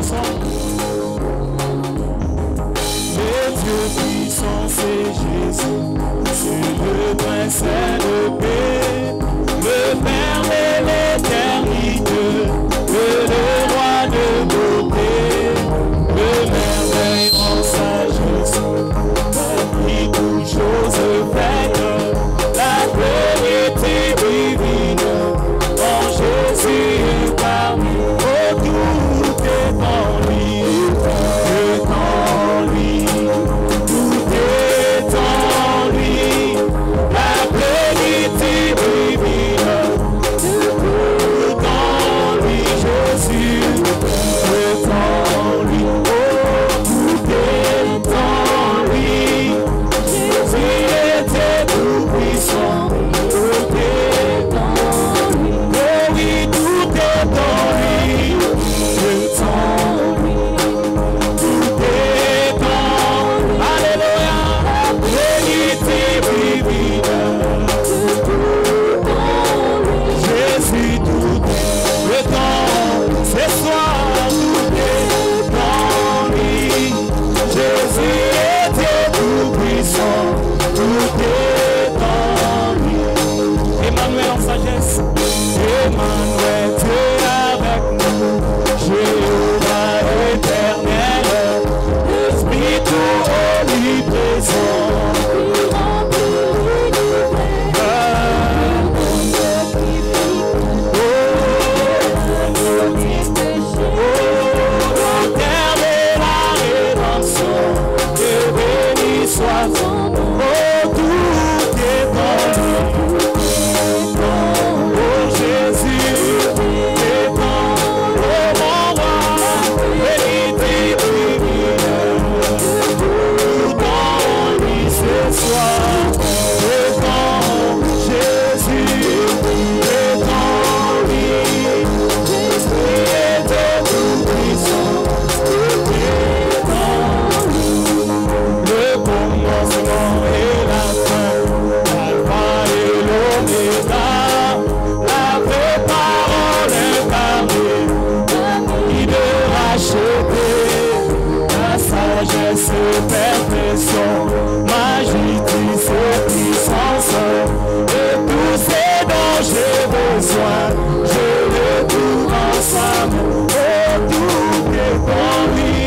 ensemble. Le Dieu puissant, c'est Jésus, c'est le prince de paix, le Père de l'éternité, le roi de beauté, le merveille en sagesse, parmi toutes choses faites, la vérité divine, en Jésus est parmi, oh tout est en lui, tout est en lui, la plénitude divine, tout en lui, Jésus est en lui, oh tout est en lui, Jésus était tout puissant, tout est en lui, oh oui, tout est en lui, tout en lui. Jésus tout le temps, c'est soir tout est dans lui. Jésus était tout puissant, tout est dans lui. Emmanuel en sagesse, Emmanuel tu es avec nous, Jéhovah éternel, l'Esprit tout omniprésent. Sois son nom, oh tout est en lui, oh Jésus est en oh mon roi, vérité divine, tout en lui ce soir, est en Jésus, est en lui, Jésus est tout puissant, est en lui. Le commencement et la fin, l'alpha et l'oméga, la vraie parole incarnée, qui de racheter, la sagesse et perfection, magie, et puissance, et tout ce dont j'ai besoin, je le trouve ensemble, oh tout est en lui.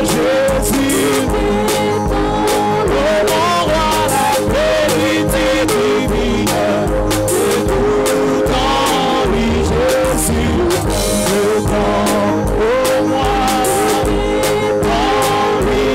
Jésus, oh mon roi, la vérité divine, et tout en lui, Jésus, le temps, oh moi, en lui,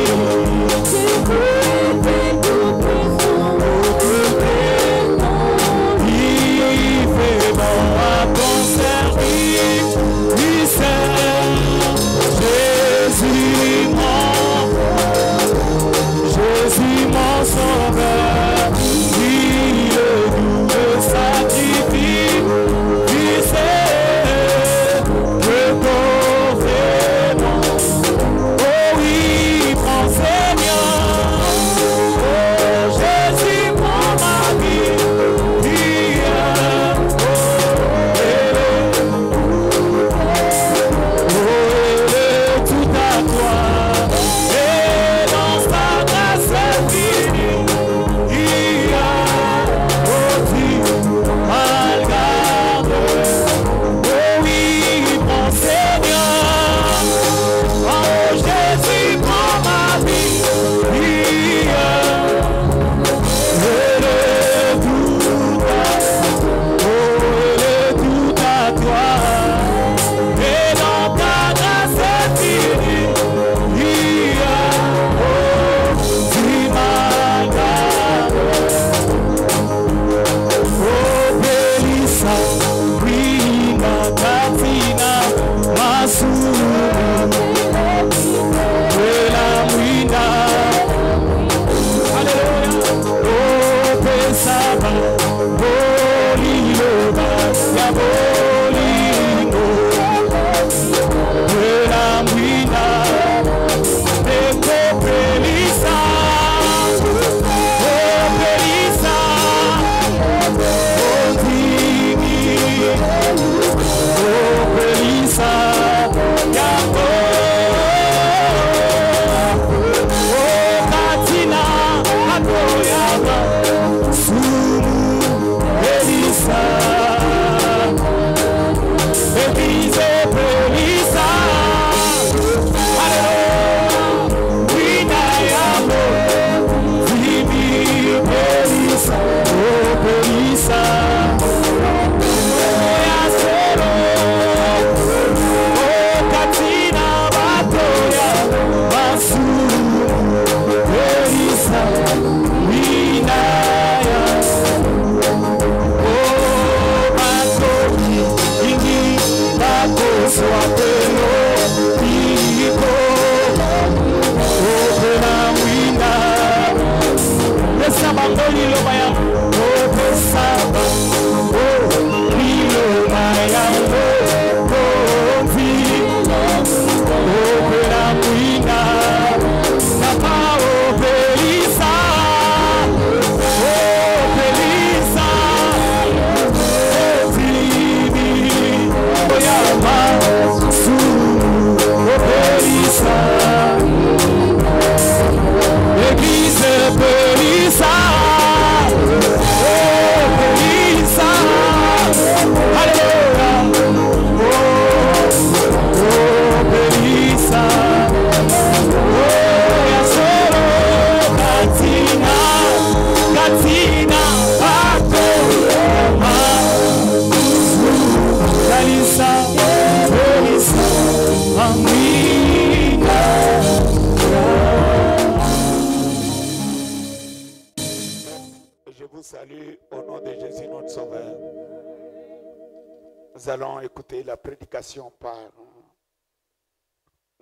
Nous allons écouter la prédication par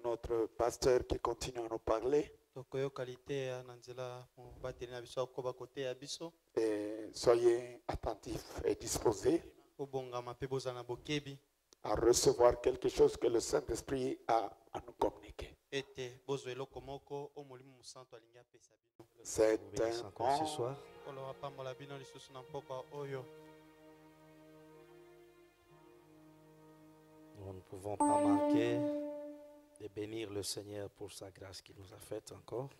notre pasteur qui continue à nous parler. Et soyez attentifs et disposés à recevoir quelque chose que le Saint-Esprit a à nous communiquer. C'est un encore ce soir. Nous ne pouvons pas manquer de bénir le Seigneur pour sa grâce qu'il nous a faite encore.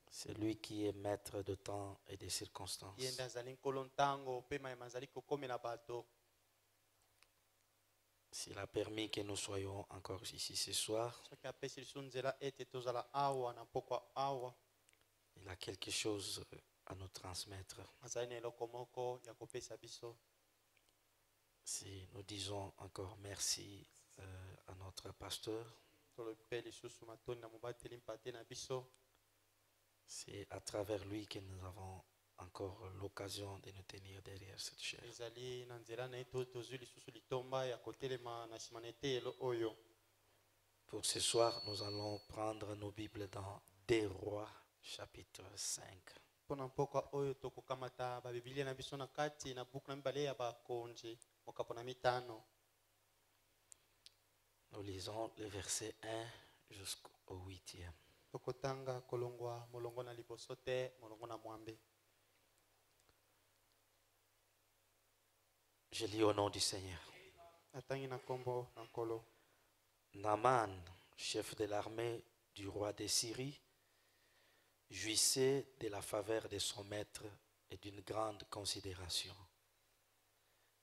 C'est lui qui est maître de temps et des circonstances. S'il a permis que nous soyons encore ici ce soir, il a quelque chose à nous transmettre. Si nous disons encore merci à notre pasteur, c'est à travers lui que nous avons encore l'occasion de nous tenir derrière cette chaise. Pour ce soir, nous allons prendre nos Bibles dans 2 Rois, chapitre 5. Nous lisons le verset 1 jusqu'au 8e. Je lis au nom du Seigneur. Naaman, chef de l'armée du roi de Syrie, jouissait de la faveur de son maître et d'une grande considération,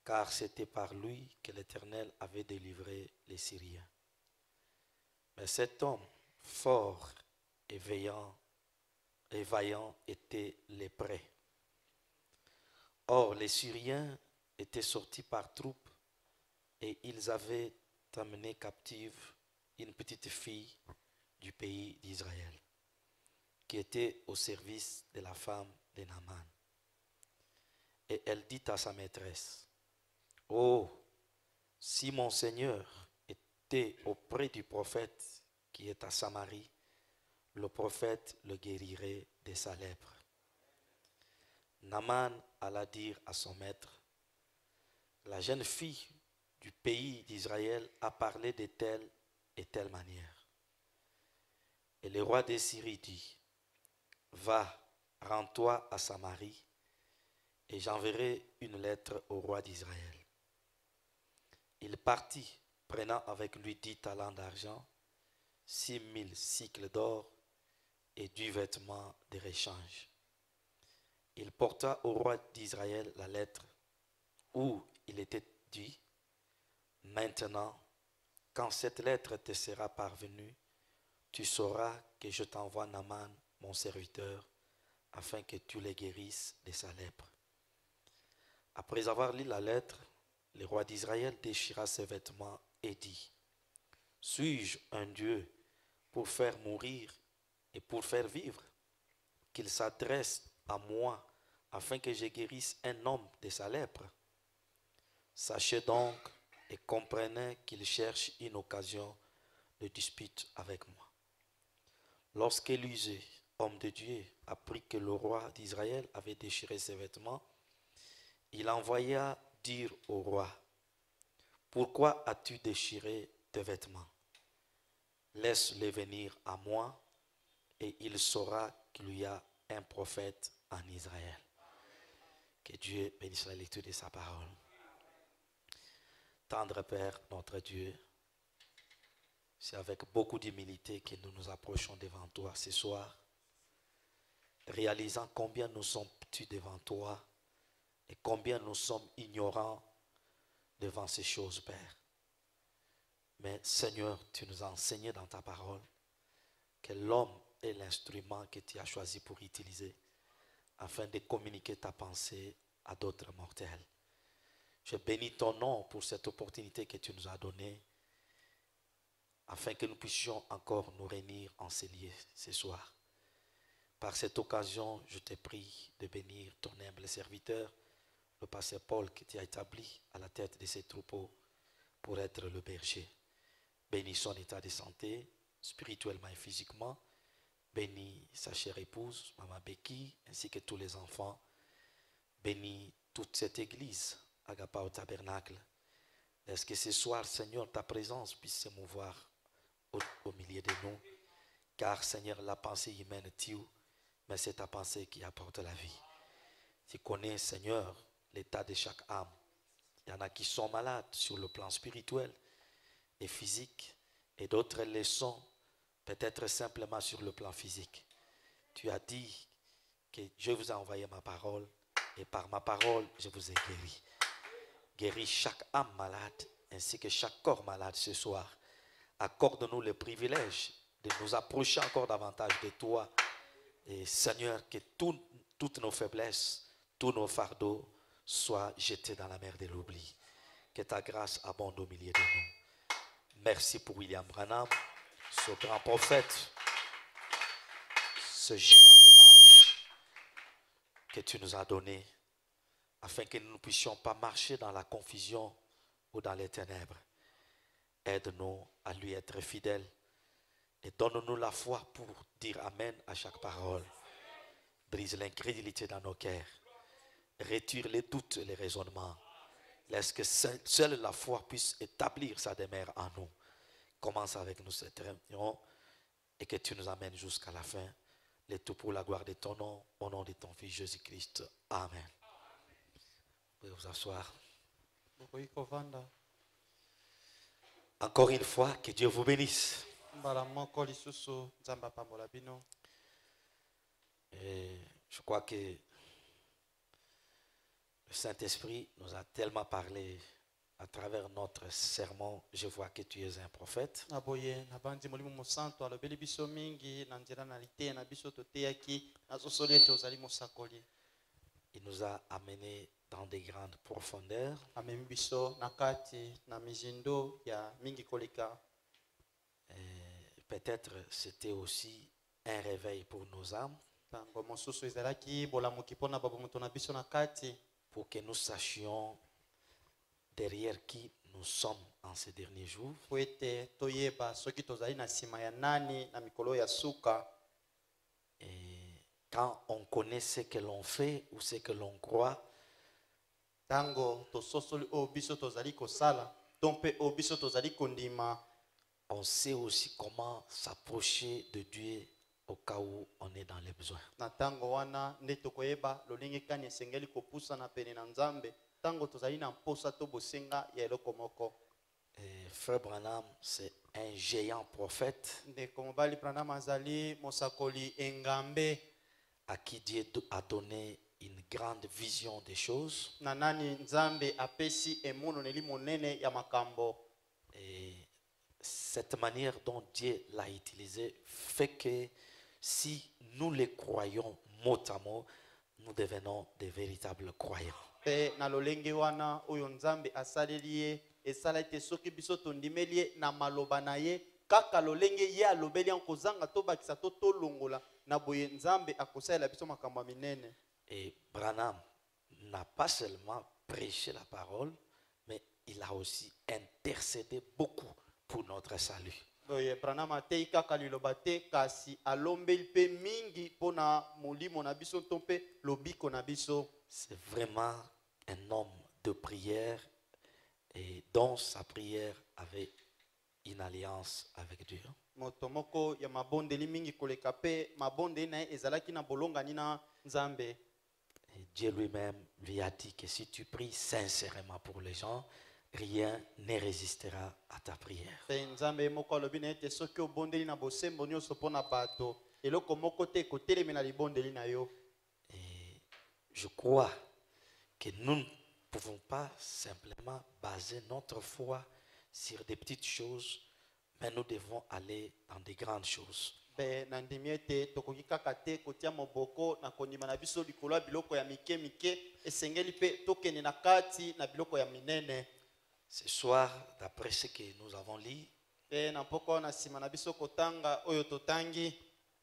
car c'était par lui que l'Éternel avait délivré les Syriens. Mais cet homme fort et vaillant était lépreux. Or les Syriens étaient sortis par troupes et ils avaient amené captive une petite fille du pays d'Israël qui était au service de la femme de Naaman. Et elle dit à sa maîtresse: « Oh, si mon Seigneur était auprès du prophète qui est à Samarie, le prophète le guérirait de sa lèpre. » Naaman alla dire à son maître: « La jeune fille du pays d'Israël a parlé de telle et telle manière. » Et le roi de Syrie dit: « Va, rends-toi à Samarie, et j'enverrai une lettre au roi d'Israël. » Il partit, prenant avec lui 10 talents d'argent, 6000 cycles d'or et 10 vêtements de réchange. Il porta au roi d'Israël la lettre où il était dit: « Maintenant, quand cette lettre te sera parvenue, tu sauras que je t'envoie Naaman, mon serviteur, afin que tu le guérisses de sa lèpre. » Après avoir lu la lettre, le roi d'Israël déchira ses vêtements et dit: « Suis-je un Dieu pour faire mourir et pour faire vivre, qu'il s'adresse à moi afin que je guérisse un homme de sa lèpre? Sachez donc et comprenez qu'il cherche une occasion de dispute avec moi. » Lorsqu'Élisée, homme de Dieu, apprit que le roi d'Israël avait déchiré ses vêtements, il envoya dire au roi: « Pourquoi as-tu déchiré tes vêtements? Laisse-les venir à moi, et il saura qu'il y a un prophète en Israël. » Que Dieu bénisse la lecture de sa parole. Tendre Père, notre Dieu, c'est avec beaucoup d'humilité que nous nous approchons devant toi ce soir, réalisant combien nous sommes petits devant toi et combien nous sommes ignorants devant ces choses, Père. Mais Seigneur, tu nous as enseigné dans ta parole que l'homme est l'instrument que tu as choisi pour utiliser afin de communiquer ta pensée à d'autres mortels. Je bénis ton nom pour cette opportunité que tu nous as donnée afin que nous puissions encore nous réunir en ces lieux ce soir. Par cette occasion, je te prie de bénir ton humble serviteur, le pasteur Paul, qui t'a établi à la tête de ces troupeaux pour être le berger. Bénis son état de santé, spirituellement et physiquement. Bénis sa chère épouse, Maman Becky, ainsi que tous les enfants. Bénis toute cette église, Agapa au tabernacle. Est-ce que ce soir, Seigneur, ta présence puisse se mouvoir au milieu de nous? Car, Seigneur, la pensée humaine tue, mais c'est ta pensée qui apporte la vie. Tu connais, Seigneur, l'état de chaque âme. Il y en a qui sont malades sur le plan spirituel et physique, et d'autres le sont peut-être simplement sur le plan physique. Tu as dit que je vous ai envoyé ma parole, et par ma parole, je vous ai guéri. Guéris chaque âme malade, ainsi que chaque corps malade ce soir. Accorde-nous le privilège de nous approcher encore davantage de toi. Et Seigneur, que toutes nos faiblesses, tous nos fardeaux soient jetés dans la mer de l'oubli. Que ta grâce abonde au milieu de nous. Merci pour William Branham, ce grand prophète, ce géant de l'âge que tu nous as donné, afin que nous ne puissions pas marcher dans la confusion ou dans les ténèbres. Aide-nous à lui être fidèles et donne-nous la foi pour dire Amen à chaque parole. Brise l'incrédulité dans nos cœurs. Retire les doutes et les raisonnements. Laisse que seule la foi puisse établir sa demeure en nous. Commence avec nous cette réunion et que tu nous amènes jusqu'à la fin. Le tout pour la gloire de ton nom, au nom de ton Fils Jésus-Christ. Amen. Vous pouvez vous asseoir. Encore une fois, que Dieu vous bénisse. Et je crois que le Saint-Esprit nous a tellement parlé à travers notre sermon. Je vois que tu es un prophète. Il nous a amenés dans des grandes profondeurs. Peut-être c'était aussi un réveil pour nos âmes. Pour que nous sachions derrière qui nous sommes en ces derniers jours. Et quand on connaît ce que l'on fait ou ce que l'on croit, on sait aussi comment s'approcher de Dieu au cas où on est dans les besoins. Et Frère Branham, c'est un géant prophète à qui Dieu a donné une grande vision des choses. Et cette manière dont Dieu l'a utilisé fait que si nous les croyons mot à mot, nous devenons des véritables croyants. Et Branham n'a pas seulement prêché la parole, mais il a aussi intercédé beaucoup pour notre salut. C'est vraiment un homme de prière et dont sa prière avait une alliance avec Dieu. Et Dieu lui-même lui a dit que si tu pries sincèrement pour les gens, rien ne résistera à ta prière. Et je crois que nous ne pouvons pas simplement baser notre foi sur des petites choses, mais nous devons aller dans des grandes choses. Ce soir, d'après ce que nous avons lu,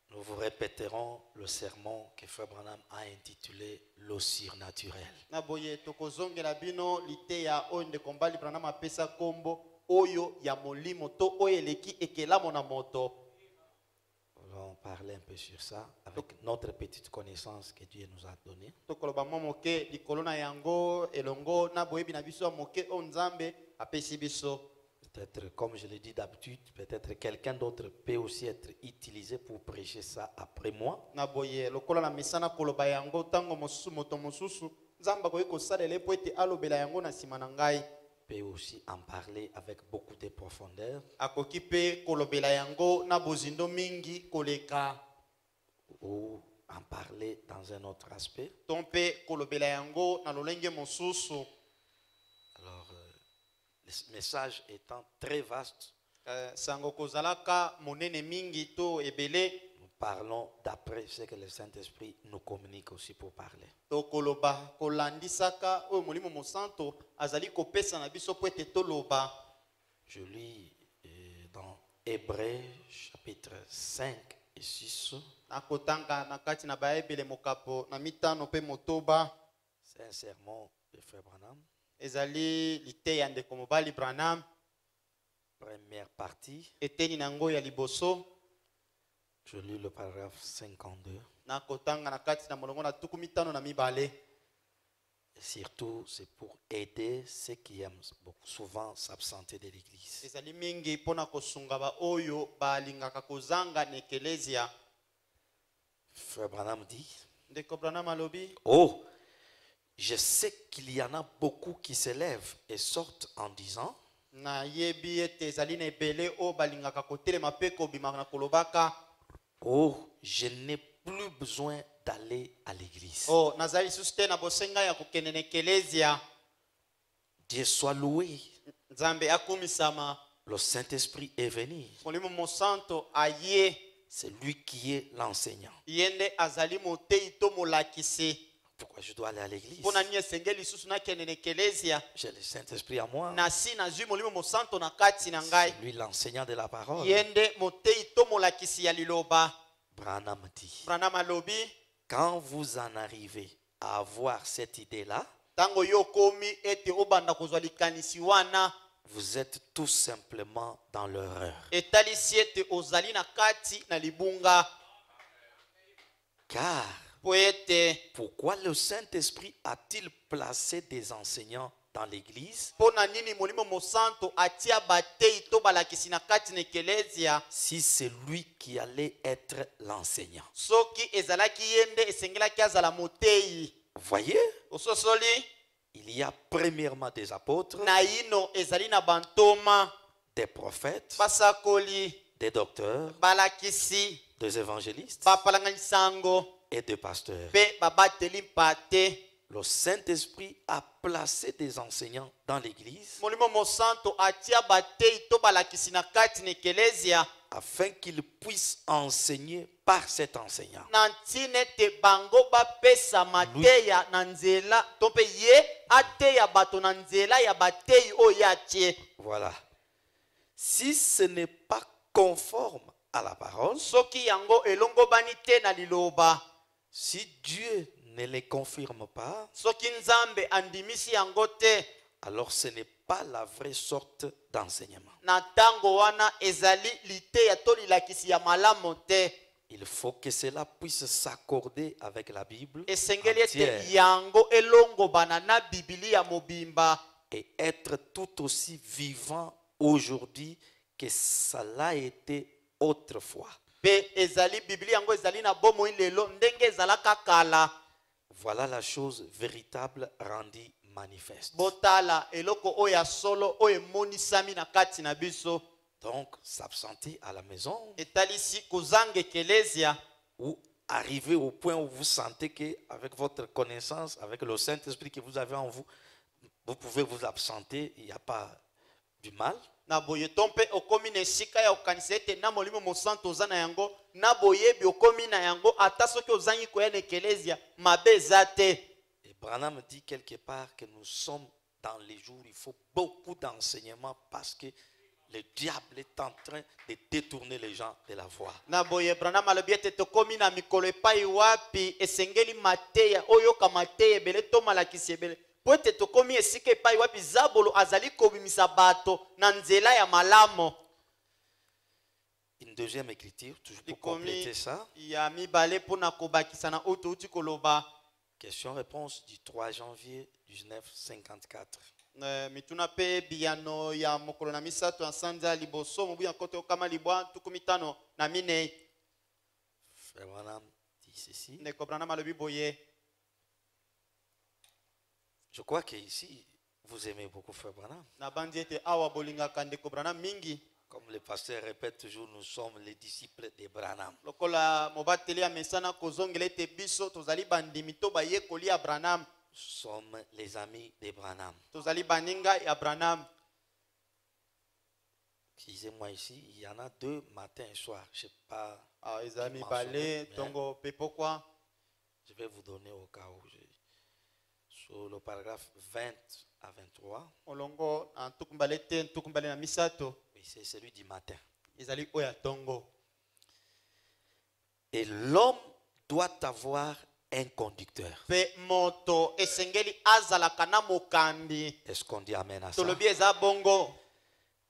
nous vous répéterons le sermon que Frère Branham a intitulé Le surnaturel. Na boye tokozongela bino liteya oyo ndeko mbali Branham apesa kombo oyo ya molimo to oyo eleki ekelamo na moto. Nous allons parler un peu sur ça avec notre petite connaissance que Dieu nous a donnée. Tokoloba moke likolo na yango elongo na boyebi na biso moke o Nzambe apesi biso. Peut-être, comme je l'ai dit d'habitude, peut-être quelqu'un d'autre peut aussi être utilisé pour prêcher ça après moi. Na boye lokola na misana koloba yango tango mosusu moto mosusu Nzamba koyi kosalele po ete alobela yango na sima na ngai. Peut aussi en parler avec beaucoup de profondeur. Akoki pe kolobela yango na bozindo mingi koleka. Ou en parler dans un autre aspect. Tompe kolobela yango na lolenge mosusu. Alors, le message étant très vaste, Sango kozalaka monene mingi to ebele. nous parlons d'après ce que le Saint-Esprit nous communique aussi pour parler. Tokoloba kolandisaka oyo molimo mosanto azali kopesa na biso po ete toloba. Je lis dans Hébreux chapitre 5 et 6. Nakotanga na kati na baebele mokapo na mitano pe motoba. C'est un sermon de Frère Branham. Ezali liteya ndeko mobali Branham. Première partie, Eteni nango ya liboso. je lis le paragraphe 52. Nakotanga na kati na molongo na tuku mitano na mibale. Et surtout, c'est pour aider ceux qui aiment beaucoup, souvent s'absenter de l'église. Ezali mingi pona kosunga ba oyo balingaka kozanga na ekelezia. Frère Branham dit, Ndeko Branham alobi. oh, je sais qu'il y en a beaucoup qui se lèvent et sortent en disant, Na yebi ete ezali na ebele o balingaka kotelema pe kobimaka na kolobaka. oh, je n'ai plus besoin d'aller à l'église. Oh, nazali susu te na bosenga ya kokende na ekelezia. Dieu soit loué. Nzambe akumisama. Le Saint-Esprit est venu. Molimo mosanto aye. C'est lui qui est l'enseignant. Yende azali motei to molakisi. Pourquoi je dois aller à l'église? Pona ni esengeli susu na kende na ekelezia. J'ai le Saint-Esprit à moi. Na si na zui molimo mosanto na kati na ngai. C'est lui l'enseignant de la parole. Yende motei to molakisi ya liloba. Branham dit, Branham alobi. quand vous en arrivez à avoir cette idée-là, Tango yo komi ete obanda kozwa likanisi wana. vous êtes tout simplement dans l'erreur. Etalisi ete ozali na kati na libunga. Car Po ete pourquoi le Saint-Esprit a-t-il placé des enseignants dans l'église pona nini molimo mosanto atia batei to balakisi na kati na ekelezia. si c'est lui qui allait être l'enseignant? Soki ezalaki yende esengelaki azala motei. Vous voyez, Ososoli il y a premièrement des apôtres, na ino ezali na bantoma, des prophètes, basakoli, des docteurs, balakisi, des évangélistes bapalangani sango, et des pasteurs. pe babateli mpate. Le Saint-Esprit a placé des enseignants dans l'église Molimo mosanto atia batei to balakisi na kati na ekelezia. afin qu'ils puissent enseigner par cet enseignant. Na ntine te bango bapesa mateya na nzela to mpe ye ateya bato na nzela ya batei oyo atie. Voilà. Si ce n'est pas conforme à la parole, Soki yango elongobani te na liloba. si Dieu ne les confirme pas, Soki Nzambe andimisi yango te, alors ce n'est pas la vraie sorte d'enseignement. na tango wana ezali liteya to lilakisi ya malamu te. Il faut que cela puisse s'accorder avec la Bible Esengeli ete entière yango elongobana na Biblia mobimba. et être tout aussi vivant aujourd'hui que ça l'a été autrefois. Pe ezali Biblia yango ezali na bomoi lelo ndenge ezalaka kala. Voilà la chose véritable rendue manifeste. Botala eloko oya solo oyo monisami na kati na biso. Donc, s'absenter à la maison Etalisi kozanga ekelezia. ou arriver au point où vous sentez qu'avec votre connaissance, avec le Saint-Esprit que vous avez en vous, vous pouvez vous absenter, il n'y a pas du mal. Na boye tompe okomi na esika ya okanisa ete na molimo mosanto oza na yango na boyebi okomi na yango ata soki ozangi koya na ekelezia mabe eza te. Et Branham dit quelque part que nous sommes dans les jours où il faut beaucoup d'enseignements parce que le diable est en train de détourner les gens de la voie. na boye Branham alobi ete tokomi na mikolo epai wapi esengeli mateya oyoka mateya ebele to malakisi ebele po ete tokomi esika epai wapi zabolo azali kobimisa bato na nzela ya malamo. Une deuxième écriture, toujours pour compléter ça. Ya mibale mpona kobakisa na oyo touti koloba. Question-réponse du 3 janvier 1954. Mituna pe biyano ya mokolo na misato ya sanza liboso mobu ya kote okama libwa tukumitano na minei. Frère Branham dit ceci. Ndeko Branham alobi boye. Je crois que ici, vous aimez beaucoup Frère Branham. Na bandi ete awa bolingaka ndeko Branham mingi. Comme le pasteur répète toujours, nous sommes les disciples de Branham. Lokola mobateli ya mesana kozongela ete biso tozali bandimi to bayekoli ya Branham. Nous sommes les amis de Branham. Tozali baninga ya Branham. Excusez-moi ici, il y en a 2 matin et soir. Je sais pas. Ezami bale tongo pe pourquoi? Je vais vous donner au cas où. Sur le paragraphe 20 à 23. Olongo antukumbale te ntukumbale na misato. Oui, c'est celui du matin. Ezali oya tongo. Et l'homme doit avoir un conducteur. Pe moto esengeli azalaka na mokambi. Est-ce qu'on dit amen à ça? Tolobi eza bongo.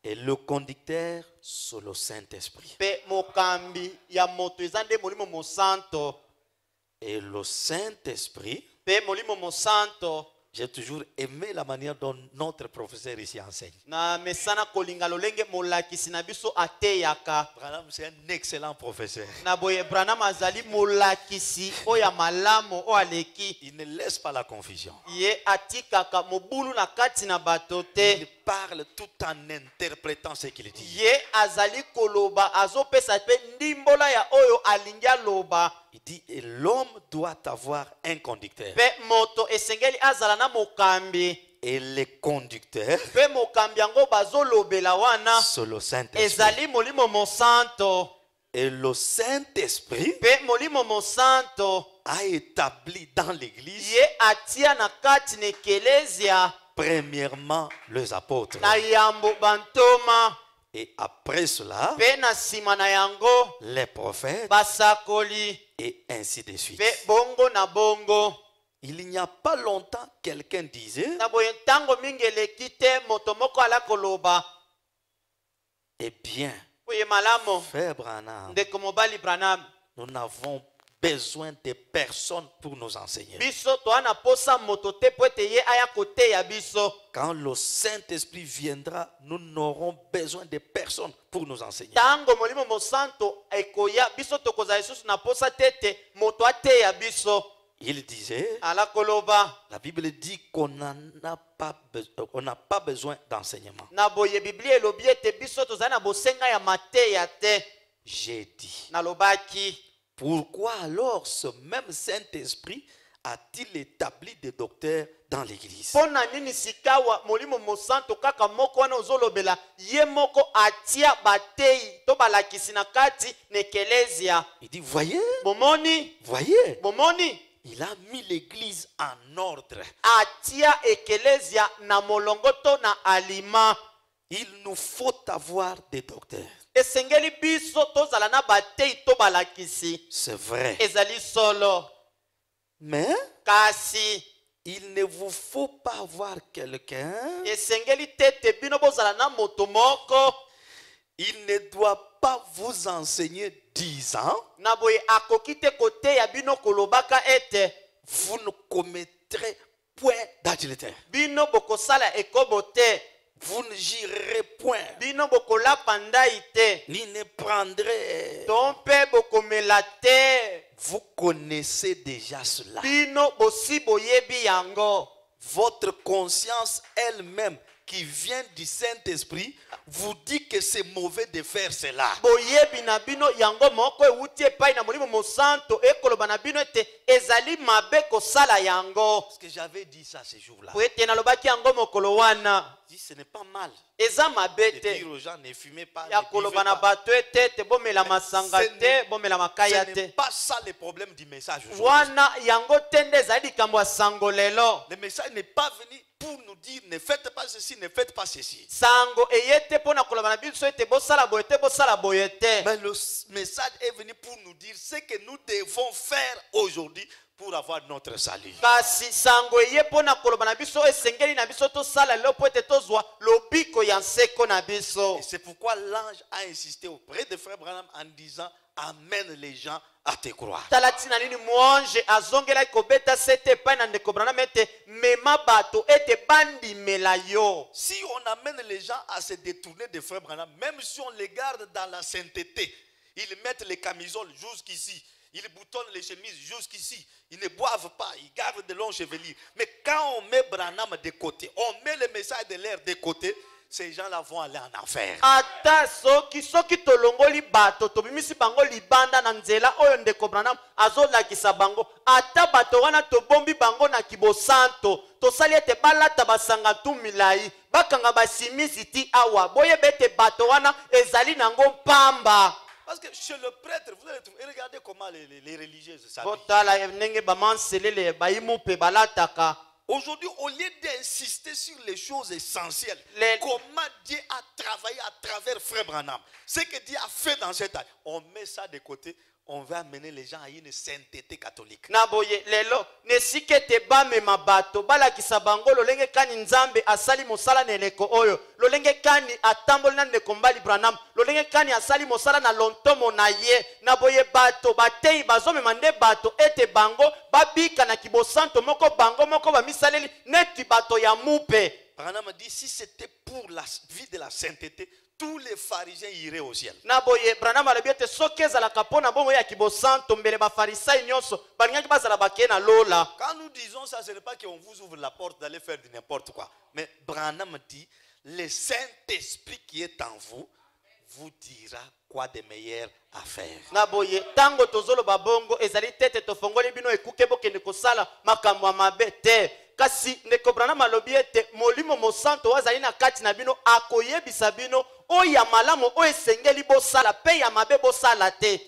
Et le conducteur, c'est le Saint-Esprit. Pe mokambi ya moto eza nde molimo mosanto. Et le Saint-Esprit, Pe molimo mosanto. j'ai toujours aimé la manière dont notre professeur ici enseigne. Na mesana kolinga lolenge molakisi na biso ateyaka. Branham, c'est un excellent professeur. Na boye Branham azali molakisi oya malamo o aleki. Il ne laisse pas la confusion. Ye atikaka mobulu na kati na bato Il te. parle tout en interprétant ce qu'il dit. Ye azali koloba azopesa pe ndimbola ya oyo alingi aloba. Il dit, et l'homme doit avoir un conducteur. Pe moto esengeli azala na mokambi. Et le conducteur, Pe mokambi yango bazolobela wana c'est le Saint-Esprit. ezali molimo mosanto. Et le Saint-Esprit Pe molimo mosanto a établi dans l'église, ye atia na kati na ekelezia premièrement, les apôtres. na yambo bantoma. Et après cela, Pe na nsima na yango les prophètes, basakoli. et ainsi de suite. Pe bongo na bongo. Il n'y a pas longtemps, quelqu'un disait, Na boye ntango mingi eleki te moto moko ala koloba. eh bien, Oye malamo frère Branham, ndeko mobali Branham. nous n'avons besoin de personne pour nous enseigner. Biso toana posa moto te po ete ye aya koteya biso. Quand le Saint-Esprit viendra, nous n'aurons besoin de personne pour nous enseigner. Tango molimo mosanto ekoya biso tokozala lisusu na posa tete moto ateya biso. Il disait, Ala koloba. la Bible dit qu'on n'a pas besoin d'enseignement. Na boye Biblia elobi ete biso tozali na bosenga ya mateya te. J'ai dit, Nalobaki. pourquoi alors ce même Saint-Esprit a-t-il établi des docteurs dans l'église? Pona nini sikawa molimo mosanto kaka moko wana ozolobela ye moko atia batei to balakisi na kati na ekelezia. Il dit, voyez, Bomoni il a mis l'église en ordre. atia ekelezia na molongo to na alima. Il nous faut avoir des docteurs. Esengeli biso tozala na batei to balakisi. C'est vrai. Ezali solo. Mais Kasi il ne vous faut pas avoir quelqu'un. esengeli tete bino bozala na moto moko. Il ne doit pas vous enseigner 10 ans. Na boye akoki te koteya bino kolobaka ete Vous ne commettrez point d'adultère. bino bokosala ekobo te. Vous ne girerez point. Bino bokolapa ndai te. Ni ne prendrez. To mpe bokomela te. Vous connaissez déjà cela. Bino bosi boyebi yango. Votre conscience elle-même qui vient du Saint-Esprit vous dit que c'est mauvais de faire cela. Boyebi na bino yango moko ewuti epai na molimo mosanto ekoloba na bino ete ezali mabe kosala yango. Parce que j'avais dit ça ce jour-là. Po ete nalobaki yango mokolo wana. dit, ce n'est pas mal eza mabe de te dire aux gens ne fumez pas, ya ne koloba buvez na pas. bato ete te bomela masanga Ce te n'est- bomela makaya Ce te n'est pas ça le problème du message aujourd'hui. wana yango te nde ezali likambo ya sango lelo. Le message n'est pas venu pour nous dire ne faites pas ceci, ne faites pas ceci. Sango eye te mpo na koloba na biso ete bosala boye te bosala boye te. Mais le message est venu pour nous dire ce que nous devons faire aujourd'hui pour avoir notre salut. Kasi sango eye mpo na koloba na biso esengeli na biso tosala lelo mpo ete tozwa lobiko ya nseko na biso. Et c'est pourquoi l'ange a insisté auprès de Frère Branham en disant amène les gens à te croire. tala ntina nini mwonje azongelaki kobeta sete epai na ndeko Branham ete mema bato ete bandimela yo. Si on amène les gens à se détourner de Frère Branham, même si on les garde dans la sainteté, ils mettent les camisoles jusqu'ici, ils boutonnent les chemises jusqu'ici, ils ne boivent pas, ils gardent de longs chevelures. Mais quand on met Branham de côté, on met le message de l'air de côté, ces gens-là vont aller en enfer. Ata soki tolongoli bato tobimisi bango libanda na nzela oyo ndeko Branham azolakisa bango, ata bato wana tobombi bango na kibosanto tosali ete balata basanga tu milai bakanga basimisi ti awa boyeba ete bato wana ezali nango mpamba. Parce que chez le prêtre, vous allez trouver, et regardez comment les religieuses s'habillent. Botala ndenge bamanselele bayimupe balataka. Aujourd'hui, au lieu d'insister sur les choses essentielles, comment Dieu a travaillé à travers Frère Branham, ce que Dieu a fait dans cette année, on met ça de côté, on va amener les gens à une sainteté catholique. Naboye lelo nesikete bamema bato balakisa bango lolenge kani nzambe asali mosala na eleko oyo lolenge kani atamboli na ndeko mbali Branham lolenge kani asali mosala na lontomo na ye. Naboye bato batei bazomema nde bato ete bango babika na kibosanto moko bango moko bamisaleli neti bato ya mupe. Branham dit si c'était pour la vie de la sainteté, tous les pharisiens iraient au ciel. Naboye Branham alobi ete soki ezalaka mpo na bongo ya kibosanto mbele bafarisai nyonso balingaki bazala bakeye na lola. Quand nous disons ça, ce n'est pas qu'on vous ouvre la porte d'aller faire du n'importe quoi. Mais Branham dit, le Saint-Esprit qui est en vous, vous dira quoi de meilleur à faire. Naboye tango tozoloba bongo ezali tete tofongoli bino ekuke bokende kosala makambo ya mabe te. Kasi ndeko Branham alobi ete molimo mosanto wazali na kati na bino akoyebisa bino oyo ya malamu oyo esengeli bosala pe ya mabe bosala te.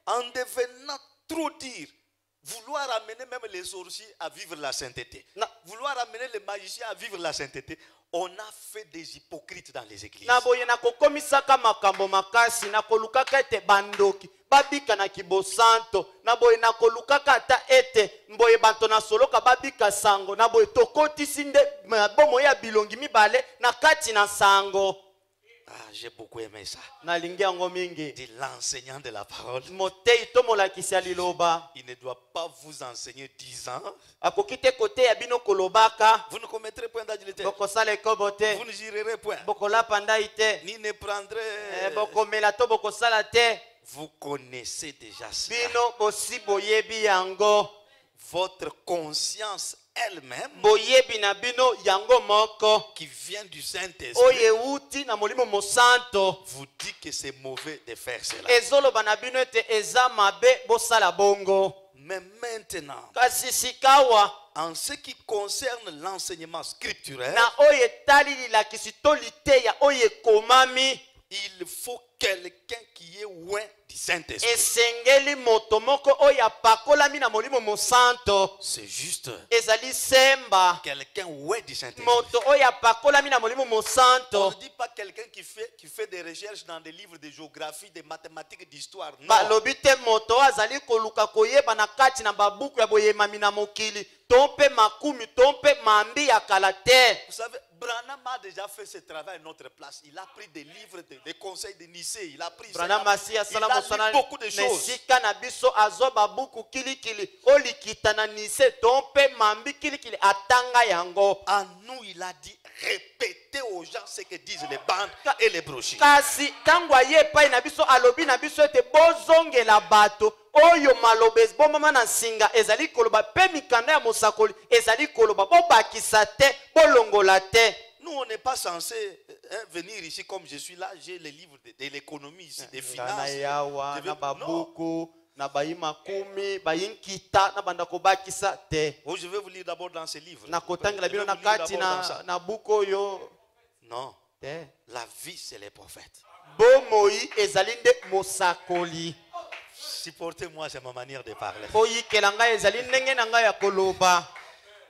En devenant trop dur, vouloir amener même les sorciers à vivre la sainteté, vouloir amener les magiciens à vivre la sainteté, on a fait des hypocrites dans les églises. Naboye nakokomisaka makambo makasi nakolukaka ete bandoki babika na kibosanto. Naboye nakolukaka ata ete mboye banto na soloka babika sango. Naboye tokotisi nde bomo ya bilongi mibale na kati na sango. Ah, j'ai beaucoup aimé ça. Nalingi yango mingi. Dit l'enseignant de la parole. Motei tomolakisi ya liloba. Il ne doit pas vous enseigner 10 ans. Akokite kote ya bino kolobaka. Vous ne commettrez point d'adultère. Bokosala ekobo te. Vous ne jurerez point. Bokolapa ndai te. Ni ne prendrez. Bokomela to bokosala te. Vous connaissez déjà cela. Bino bosi boyebi yango. Votre conscience elle-même, boyebi na bino yango moko, qui vient du Saint-Esprit, oye uti na molimo mosanto, vous dit que c'est mauvais de faire cela. ezoloba na bino ete eza mabe bosala bongo. Mais maintenant, kasi sikawa, en ce qui concerne l'enseignement scripturel, na oye tali lilakisi to liteya oye komami, il faut quelqu'un qui est loin du Saint-Esprit. esengeli moto moko oyo apakolami na molimo mosanto. C'est juste ezali semba quelqu'un loin du Saint-Esprit. moto oyo apakolami na molimo On mosanto. ne dit pas quelqu'un qui fait des recherches dans des livres de géographie, de mathématiques, d'histoire. Non. balobi te moto azali koluka koyeba na kati na babuku ya boyemami na mokili to mpe makumi to mpe mambi ya kala te. Vous savez, Branham a déjà fait ce travail à notre place. Il a pris des livres, des conseils de Nicée. Il a pris ça. Branham asi asala Il a mosala lu beaucoup de na choses. esika na biso azwa babuku kilikili olikita na nise to mpe mambi kilikili atanga yango. À nous, il a dit répétez aux gens ce que disent les bandes et les brochures. Kasi tango aye epai na biso alobi na biso ete bozongela bato oyo maloba bomama na singa ezali koloba pe mikanda ya mosakoli ezali koloba bobakisa te bolongola te. Nous, on n'est pas censé venir ici comme je suis là. J'ai les livres de l'économie ici, des finances. yawa Je vais- na Non. babuku na bayi makumi bayinkita na banda kobakisa te. Oh, je vais vous lire d'abord dans ces livres. Na kotangela Je vais bino na vous lire kati d'abord dans ça. na buku oyo. Non. te La vie, c'est les prophètes. bomoi ezali nde mosakoli. Supportez-moi, c'est ma manière de parler. Boyikela ngai ezali ndenge na ngai ya koloba.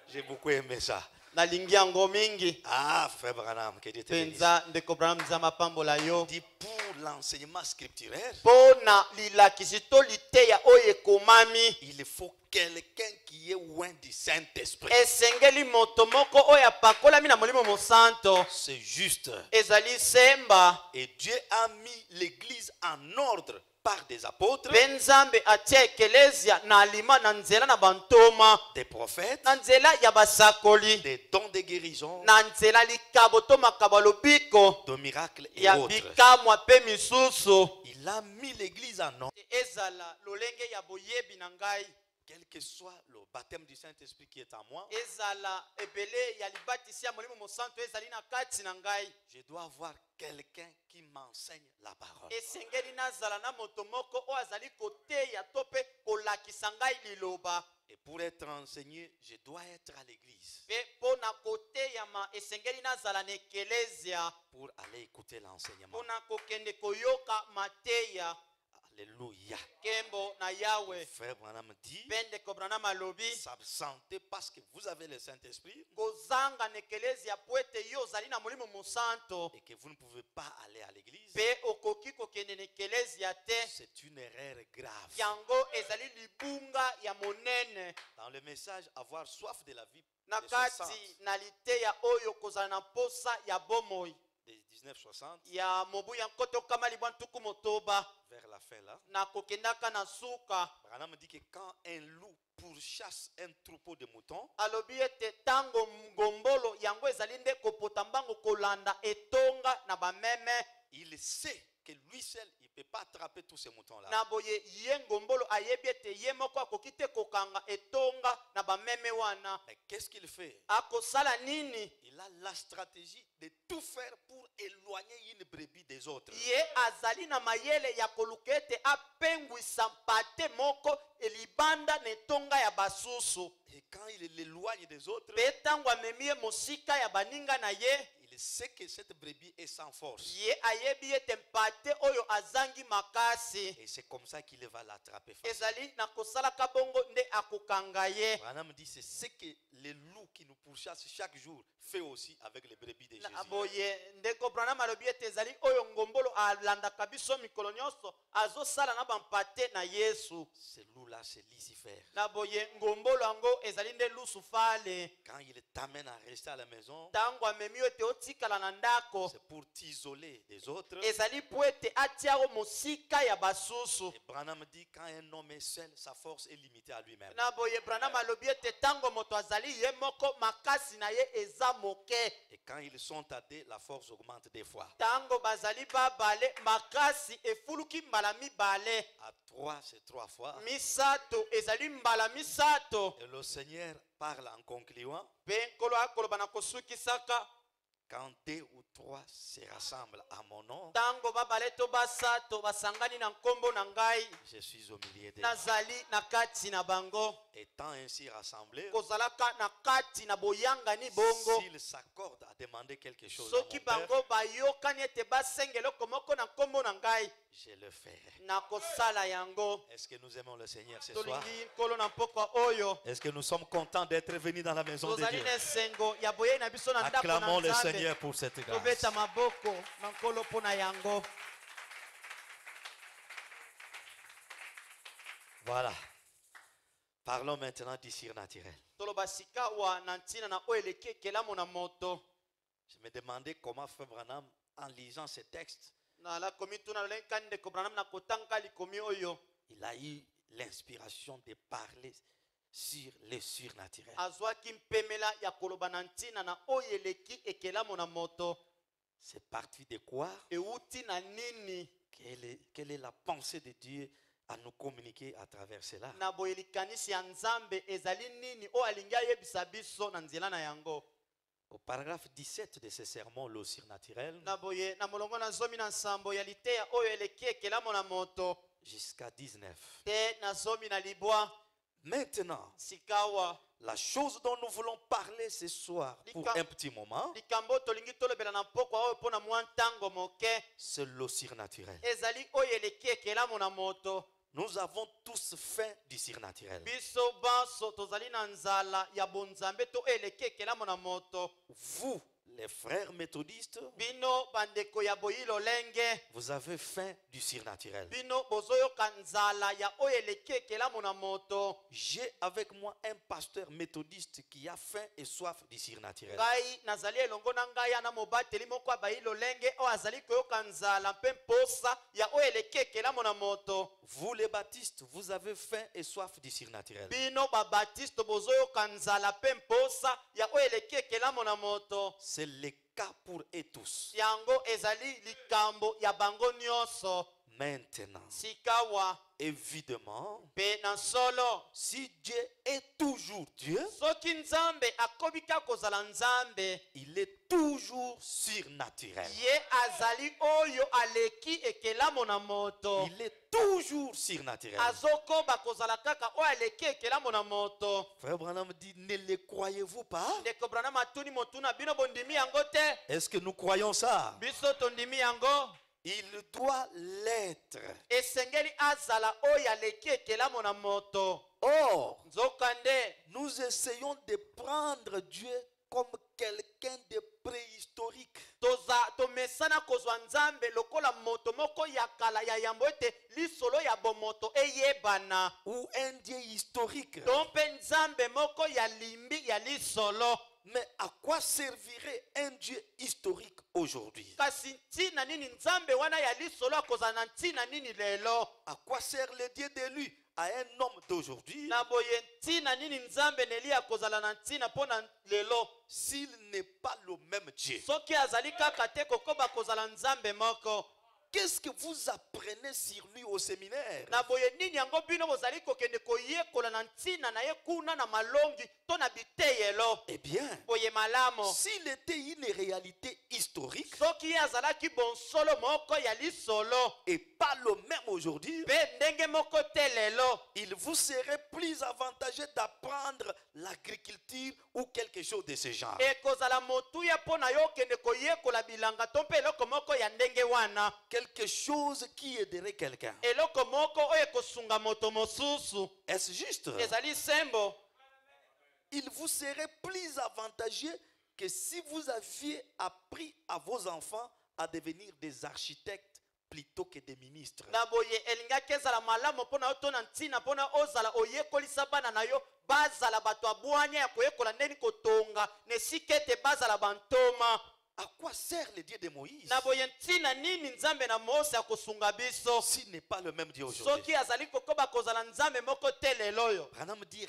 J'ai beaucoup aimé ça. Nalingi yango mingi. Ah, frère Branham, que Dieu te bénisse. Penza ndeko Branham nzambe apambola yo. Dit pour l'enseignement scripturaire, Pona lilakisi to liteya oyo ekomami. il faut quelqu'un qui est loin du Saint-Esprit. Esengeli moto moko oyo apakolami na molimo mosanto. C'est juste. Ezali semba. Et Dieu a mis l'église en ordre par des apôtres, Benzambe atia ekelezia na alima na nzela na bantoma. des prophètes, Na nzela ya basakoli. des dons de guérison, Na nzela likabo to makabo lobiko. de miracles et Ya autres. bikamwa pe misusu. Il a mis l'église en ordre. Ezala lolenge ya boyebi na ngai. Quel que soit le baptême du Saint-Esprit qui est en moi, Ezala ebele ya libatisi ya molimo mosanto ezali na kati na ngai. je dois avoir quelqu'un qui m'enseigne la parole. Esengeli nazala na moto moko oyo azali koteya to pe kolakisa ngai liloba. Et pour être enseigné, je dois être à l'église Pe pona koteyama esengeli nazala na ekelezia. pour aller écouter l'enseignement. Pona kokende koyoka mateya. Alléluia. Kembo na Yahweh. Frère Branham dit, Pende kobrana malobi. s'absenter parce que vous avez le Saint-Esprit Kozanga na ekelezia poete yo ozali na molimo mosanto. et que vous ne pouvez pas aller à l'église, Pe okoki kokende na ekelezia te. c'est une erreur grave. Yango ezali libunga ya monene. Dans le message, avoir soif de la vie Na de 60, kati na liteya oyo kozala na posa ya bomoi. de 1960 Ya mobu ya nkoto kama libwa ntuku motoba. vers la fin là, Na kokendaka na suka. Branham dit que quand un loup pourchasse un troupeau de moutons, Alobi ete tango ngombolo yango ezali nde kopota mbango kolanda etonga na bameme. il sait que lui seul, il ne peut pas attraper tous ces moutons-là. Na boye ye ngombolo ayebi ete ye moko akoki te kokanga etonga na bameme wana. Mais qu'est-ce qu'il fait? Akosala nini? Il a la stratégie de tout faire pour éloigner une brebis des autres. Ye azali na mayele ya koluka ete apengwisa mpate moko elibanda na etonga ya basusu. Et quand il l'éloigne des autres, Pe tango amemi ye mosika ya baninga na ye, il sait que cette brebis est sans force. ye ayebi ete mpate oyo azangi makasi. Et c'est comme ça qu'il va l'attraper facilement. Ezali na kosalaka bongo nde akokanga ye. Branham dit c'est ce que les loups qui nous pourchassent chaque jour fait aussi avec les brebis de Jésus. Na boye ndeko Branham alobi ete ezali oyo ngombolo alandaka biso mikolo nyonso azosala na bampate na Yesu. Ce loup-là, c'est Lucifer. Na boye ngombolo yango ezali nde lusufale. Quand il t'amène à rester à la maison, Tango amemi ete otikala na ndako. c'est pour t'isoler des autres. Ezali po ete atiao mosika ya basusu. Et Branham dit quand un homme est seul, sa force est limitée à lui-même. Na boye Branham alobi ete tango moto azali ye moko makasi na ye eza moke. Et quand ils sont à deux, la force augmente des fois. Tango bazali babale makasi efuluki mbala mibale. À trois, c'est 3 fois. Misato ezali mbala misato. Et le Seigneur parle en concluant, Pe nkolo akoloba na kosukisaka. quand 2 ou 3 se rassemblent à mon nom, Tango babale to basato basangani na nkombo na ngai. je suis au milieu d'eux. Nazali na kati na bango. Étant ainsi rassemblés, Kozalaka na kati na boyangani bongo. s'ils s'accordent à demander quelque chose à Soki mon Père, bango bayokani ete basengelo komoko na nkombo na ngai. je le ferai. Na kosala yango. Est-ce que nous aimons le Seigneur ce soir? Tolingi nkolo na pokwa oyo. Est-ce que nous sommes contents d'être venus dans la maison de Tozali Dieu? na esengo ya boye na biso na ndako na Acclamons le Nzambe. Seigneur pour cette grâce. Tobeta maboko na nkolo po na yango. Voilà. Parlons maintenant du surnaturel. Toloba sika wa na ntina na oyo eleki ekelamu na moto. Je me demandais comment Frère Branham, en lisant ce texte, Na la komi tuna lolenge kani ndeko Branham na kotanga likomi oyo. il a eu l'inspiration de parler sur le surnaturel. Azwaki mpemela ya koloba na ntina na oyo eleki ekelamu na moto. C'est parti de quoi? Euti na nini? Quelle est la pensée de Dieu à nous communiquer à travers cela? Na boye likanisi ya Nzambe ezali nini oyo alingi ayebisa biso na nzela na yango. Au paragraphe 17 de ce sermon, le surnaturel, Na boye na molongo na zomi na nsambo ya liteya oyo eleki ekelamu na moto. jusqu'à 19. Te na zomi na libwa. Maintenant, Sikawa. La chose dont nous voulons parler ce soir pour un petit moment, likambo tolingi tolobela na pokwa oyo mpona mwa ntango moke c'est l'eau surnaturelle. ezali oyo eleki ekelamu na moto. Nous avons tous faim du surnaturel. Biso banso tozali na nzala ya bonzambe to eleki ekelamu na moto. Vous, les frères méthodistes, Bino bandeko ya boyilo lenge. vous avez faim du surnaturel. Bino bozoyoka nzala ya oyo eleki ekelamu na moto. J'ai avec moi un pasteur méthodiste qui a faim et soif du surnaturel. Ngai nazali elongo na ngai ana mobateli moko ya bayilo lenge oyo azali koyoka nzala mpe mposa ya oyo eleki ekelamu na moto. Vous, les baptistes, vous avez faim et soif du surnaturel. Bino babaptiste bozoyoka nzala mpe mposa ya oyo eleki ekelamu na moto. C'est le cas pour eux tous. Yango ezali likambo ya bango nyonso. Maintenant, Sikawa évidemment, pe na solo. si Dieu est toujours Dieu, Soki nzambe akobika kozala nzambe, il est toujours surnaturel. ye azali oyo aleki ekelamu na moto. Il est toujours surnaturel. Azokoba kozala kaka oyo aleki ekelamu na moto. Frère Branham dit, ne le croyez-vous pas? Ndeko Branham atuni motuna bino bondimi yango te. Est-ce que nous croyons ça? Biso tondimi yango. Il doit l'être. Esengeli azala oyo aleki ekelamu na moto. Or, Nzokande nous essayons de prendre Dieu comme quelqu'un de préhistorique. tomesana kozwa nzambe lokola moto moko ya kala ya yambo ete lisolo ya bomoto eyebana. Ou un Dieu historique. Tompe nzambe moko ya limbi ya lisolo. Mais à quoi servirait un Dieu historique aujourd'hui? Kasi ntina nini nzambe wana ya lisolo akozala na ntina nini lelo? À quoi sert le Dieu de lui à un homme d'aujourd'hui Na boye ntina nini nzambe neli akozala na ntina pona lelo? s'il n'est pas le même Dieu? Soki azali kaka te kokoba kozala nzambe moko. Qu'est-ce que vous apprenez sur lui au séminaire? Na boye nini yango bino bozali kokende koyekola na ntina na ye kuna na malongi to na biteyelo? Eh bien, Boye malamo. s'il était une réalité historique Soki ye azalaki bonsolo moko ya lisolo et pas le même aujourd'hui, pe ndenge moko te lelo, il vous serait plus avantageux d'apprendre l'agriculture ou quelque chose de ce genre. ekozala motuya mpo na yo okende koyekola bilanga to mpe eloko moko ya ndenge wana. Quelque chose qui aiderait quelqu'un. Eloko moko oyo ekosunga moto mosusu. Est-ce juste? Ezali sembo. Il vous serait plus avantageux que si vous aviez appris à vos enfants à devenir des architectes plutôt que des ministres. Na boye elingaki ezala malamu mpo na yo to na ntina mpo na ozala oyekolisa bana na yo bazala bato abwanya ya koyekola ndeni kotonga nesika ete bazala bantoma. À quoi sert le Dieu de Moïse Na boye ntina nini nzambe na Mose akosunga biso? s'il n'est pas le même Dieu aujourd'hui? Soki azali kokoba kozala nzambe moko te lelo oyo. Branham dit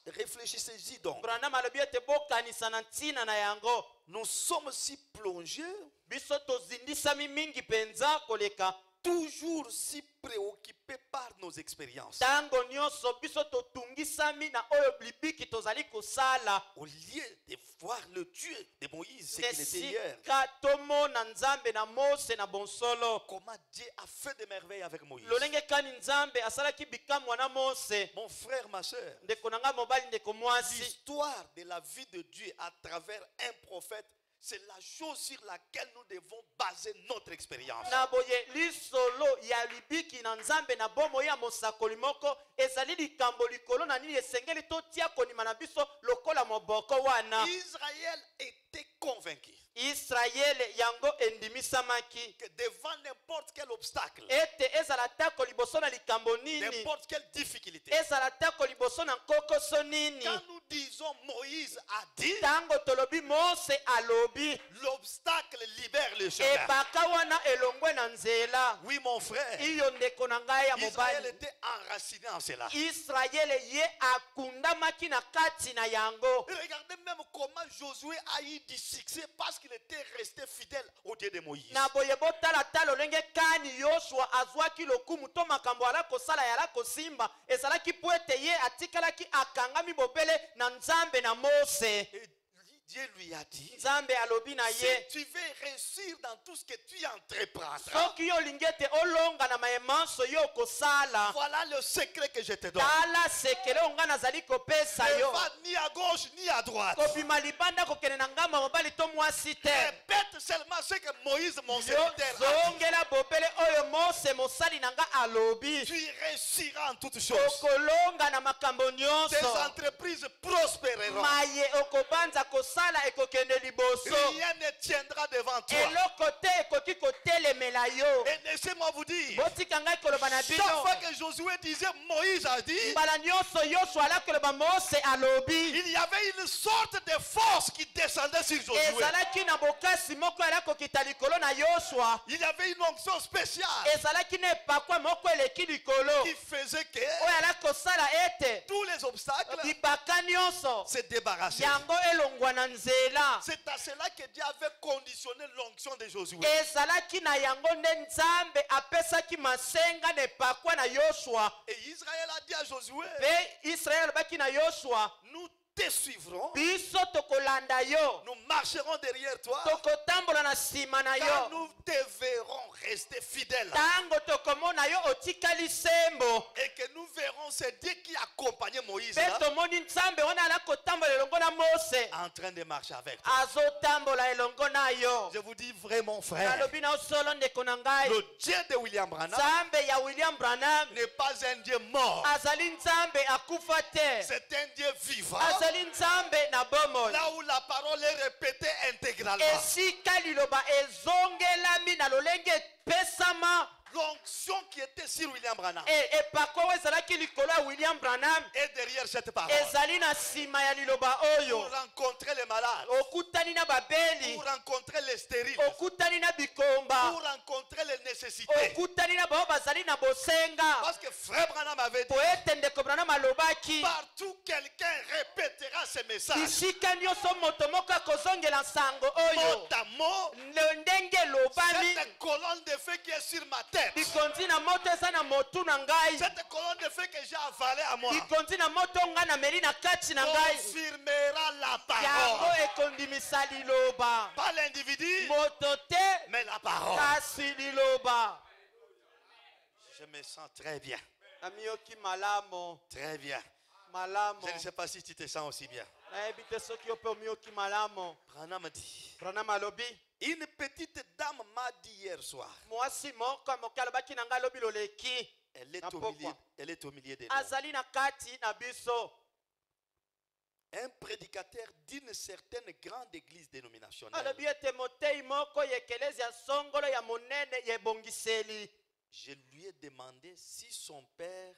réfléchissez-y donc. Branham alobi ete bokanisa na ntina na yango. Nous sommes si plongés, Biso tozindisami mingi penza koleka. toujours si préoccupés par nos expériences. Tango nyonso biso totungisami na oyo blibiki tozali kosala. Au lieu de voir le Dieu de Moïse, ce qu'il était hier. Nesika tomona nzambe na Mose na bonsolo. Comment Dieu a fait des merveilles avec Moïse. Lolenge kani nzambe asalaki bikamwa na Mose. Mon frère, ma soeur, Ndeko nanga mobali ndeko mwasi. l'histoire de la vie de Dieu à travers un prophète, c'est la chose sur laquelle nous devons baser notre expérience. Na boye lisolo ya libiki na nzambe na bomo ya mosakoli moko ezali likambo likolo na nini esengeli totia konima na biso lokola moboko wana. Israël était convaincu Israel yango endimisamaki que devant n'importe quel obstacle, ete ezala tako liboso na likambo nini, n'importe quelle difficulté, ezala tako liboso na nkokoso nini. quand nous disons Moïse a dit, Tango tolobi Mose alobi l'obstacle libère le chemin. ebaka wana elongwe na nzela. Oui, mon frère, Iyo ndeko na ngai ya Israël mobali. était enraciné en cela. Israel ye akundamaki na kati na yango. Regardez même comment Josué a eu du succès parce qu'il était resté fidèle au Dieu de Moïse. Na boye botala talo lenge kani Yoshua azwaki lokumu to makambo ala kosala yala kosimba ezalaki po ete ye atikalaki akangami bobele na nzambe na Mose. Et Dieu lui a dit, Nzambe alobi na si ye tu veux réussir dans tout ce que tu entreprends, soki yo olingi ete olonga na mayemanso yo okosala voilà le secret que je te donne. tala sekele oyo ngai nazali kopesa Ne yo va ni à gauche ni à droite. kobima libanda kokende na ngambo ya mobali to mwasi te Répète seulement ce que Moïse, mon yo serviteur, a dit. zongela bobele oyo mose mosali na nga alobi Tu réussiras en toutes choses. okolonga na makambo Tes nyonso entreprises prospéreront. maye okobanza kosala ekokende liboso Rien ne tiendra devant toi. eloko te ekoki kotelemela yo Et laissez-moi vous dire, botika ngai koloba na chaque bino fois que Josué disait, Moïse a dit, mbala nyonso yosua ala koloba mose alobi il y avait une sorte de force qui descendait sur Josué. ezalaki na bokasi moko ala kokita likolo na yosua Il y avait une onction spéciale ezalaki na epakwa moko eleki likolo qui faisait que oyo ala kosala ete tous les obstacles bibaka nyonso se débarrassaient. yango elongwa na nzela C'est à cela que Dieu avait conditionné l'onction de Josué. ezalaki na yango nde nzambe apesaki masenga na epakwa na yosua Et Israël a dit à Josué, mpe israele alobaki na yosua nous te suivrons, biso tokolanda yo nous marcherons derrière toi, tokotambola na nsima na car yo nous te verrons rester fidèles. ntango tokomona yo otikali sembo Et que nous verrons ce Dieu qui accompagnait Moïse mpe là, tomoni nzambe wana ala kotambola elongo na mose en train de marcher avec toi. azotambola elongo na yo Je vous dis vraiment, frère, nalobi na osolo ndeko na ngai le Dieu de William Branham nzambe ya william branham n'est pas un Dieu mort, azali nzambe akufa te c'est un Dieu vivant. azali nzambe na bomoi Là où la parole est répétée intégralement. esika liloba ezongelami na lolenge epesama L'onction qui était sur William Branham epako oyo ezalaki likolo ya william branham est derrière cette parole. ezali na nsima ya liloba oyo Pour rencontrer les malades, okutani na babeli pour rencontrer les stériles, okutani na bikomba pour rencontrer les nécessités. okutani na bao bazali na bosenga Parce que frère Branham avait dit, po ete ndeko branham alobaki partout quelqu'un répétera ce message. bisika nyonso moto moko akozongela nsango oyo Mot à mot, ndenge elobami cette colonne de feu qui est sur ma tête, bikonzi na moto eza na motu na ngai cette colonne de feu que j'ai avalée à moi, bikonzi na moto ngai nameli na kati na ngai confirmera la yango parole. ekondimisa liloba Pas l'individu, moto te mais la parole. kasi liloba Je me sens très bien. namioki malamu Très bien. malamu Je ne sais pas si tu te sens aussi bien. nayebi te soki yo mpe omioki malamu Branham dit, branham alobi une petite dame m'a dit hier soir, mwasi moko ya moke alobaki na ngai alobi loleki elle est Na au pokwa. milieu, elle est au milieu de nous. azali na kati na biso Un prédicateur d'une certaine grande église dénominationnelle. alobi ete motei moko ya ekelezia songolo ya monene ya ebongiseli Je lui ai demandé si son père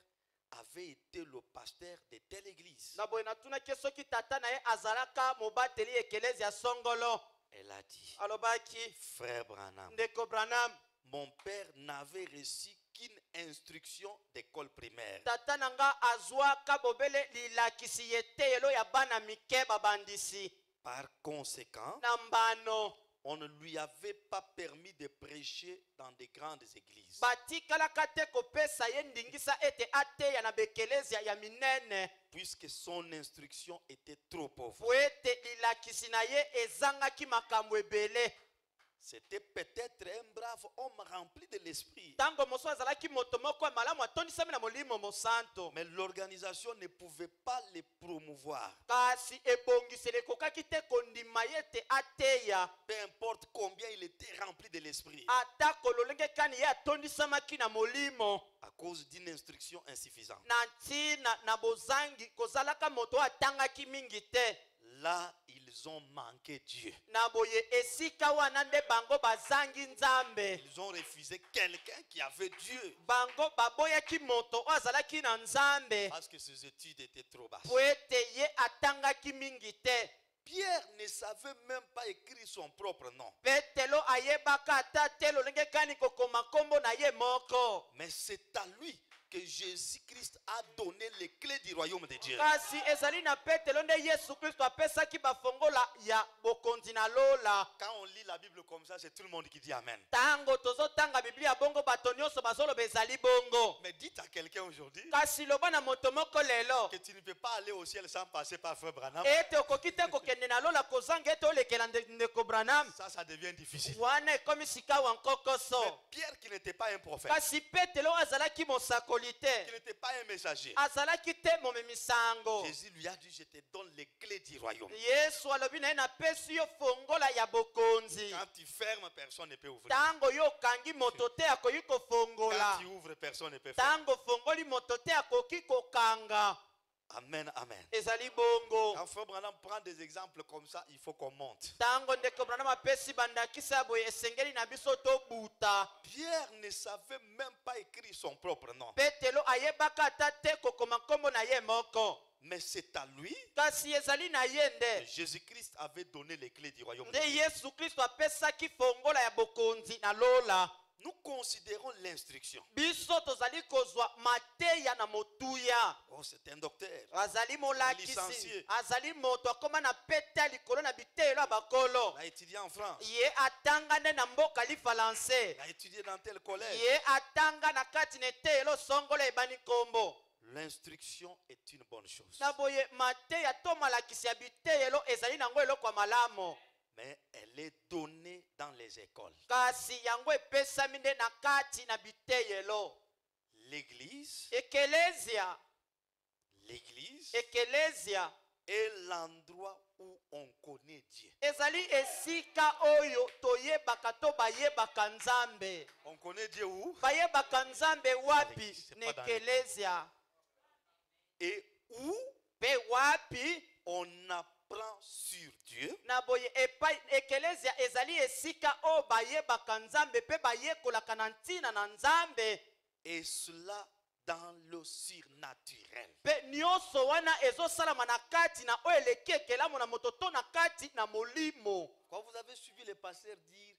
avait été le pasteur de telle église. na boye natunaki soki tata na ye azalaka mobateli ya ekelezia songolo Elle a dit, alobaki frère Branham, ndeko branham mon père n'avait reçu qu'une instruction d'école primaire. tata na nga azwaka bobele lilakisi yeteyelo ya bana mike babandisi Par conséquent, na mbano on ne lui avait pas permis de prêcher dans de grandes églises. batikalaka te kopesa ye ndingisa ete ateya na bekelezia ya minene Puisque son instruction était trop pauvre. po ete lilakisi na ye ezangaki makambo ebele C'était peut-être un brave homme rempli de l'esprit. ntango mosusu azalaki moto moko ya malamu atondisami na molimo mosanto Mais l'organisation ne pouvait pas le promouvoir. kasi ebongiseli ekokaki te kondima ye ete ateya Peu importe combien il était rempli de l'esprit. atako lolenge kani ye atondisamaki na molimo À cause d'une instruction insuffisante. na ntina na bozangi kozalaka moto oyo atangaki mingi te Là, ils ont manqué Dieu. na boye esika wana nde bango bazangi nzambe Ils ont refusé quelqu'un qui avait Dieu. bango baboyaki moto oyo azalaki na nzambe Parce que ses études étaient trop basses. po ete ye atangaki mingi te Pierre ne savait même pas écrire son propre nom. petelo ayebaka ata te lolenge kani kokoma nkombo na ye moko Mais c'est à lui que Jésus-Christ a donné les clés du royaume de Dieu. kasi ezali na petelo nde yesu kristo apesaki bafongola ya bokonzi na lola. Quand on lit la Bible comme ça, c'est tout le monde qui dit Amen. Tango tozotanga biblia bongo bato nyonso bazoloba ezali bongo. Mais dites à quelqu'un aujourd'hui Kasi loba na moto moko lelo que tu ne peux pas aller au ciel sans passer par Frère Branham. ete okoki te kokende na lola kozanga ete olekela ndeko Branham. Ça devient difficile. Wana ekomi sika wa nkokoso. Mais Pierre, qui n'était pas un prophète, Kasi petelo azalaki mosakoli qui te, n'était pas un messager, azalaki te momemisango. Jésus lui a dit, je te donne les clés du royaume. Yesu alobi na ye napesi yo fongola ya bokonzi. Quand tu fermes, personne ne peut ouvrir. Tango yo okangi moto te akoki Quand kofongola. tu ouvres, personne ne peut faire. Tango fongoli moto te akoki kokanga. Amen, amen. Ezali bongo. Quand Frère Branham prend des exemples comme ça, il faut qu'on monte. Tango ndeko Branham apesi bandakisa boye esengeli na biso tobuta. Pierre ne savait même pas écrire son propre nom. Petelo ayebaka ata te kokoma nkombo na ye moko. Mais c'est à lui Kasi ezali na ye que nde. Jésus-Christ avait donné les clés du royaume. Nde Yesu Kristo apesaki fongola ya bokonzi na lola. Nous considérons l'instruction. Biso tozali kozwa mateya na motuya. Oh, c'est un docteur. Azali molakisi. Licencié. Azali moto akoma na pete ya likolo na bitelo ya bakolo. Il a étudié en France. Ye atangane na mboka lifalanse. Il a étudié dans tel collège. Ye atanga na kati na etelo songolo ebani nkombo. L'instruction est une bonne chose. Na boye mateya to malakisi ya bitelo ezali nango eloko ya malamu. Mais elle est donnée dans les écoles. Kasi yango epesami nde na kati na biteyelo. L'église Ekelezia est l'endroit où on connaît Dieu. ezali esika oyo toyebaka to bayebaka Nzambe. On connaît Dieu où? Bayebaka Nzambe wapi? C'est pas dans Nekelezia. Et où Pe wapi? on apprend sur Dieu. Na boye epai ekelezia ezali esika o bayebaka Nzambe pe bayekolaka na ntina na Nzambe. Et cela dans le surnaturel. Pe nyonso wana ezosalama na kati na o eleki ekelamu na moto to na kati na molimo. Quand vous avez suivi les pasteurs dire,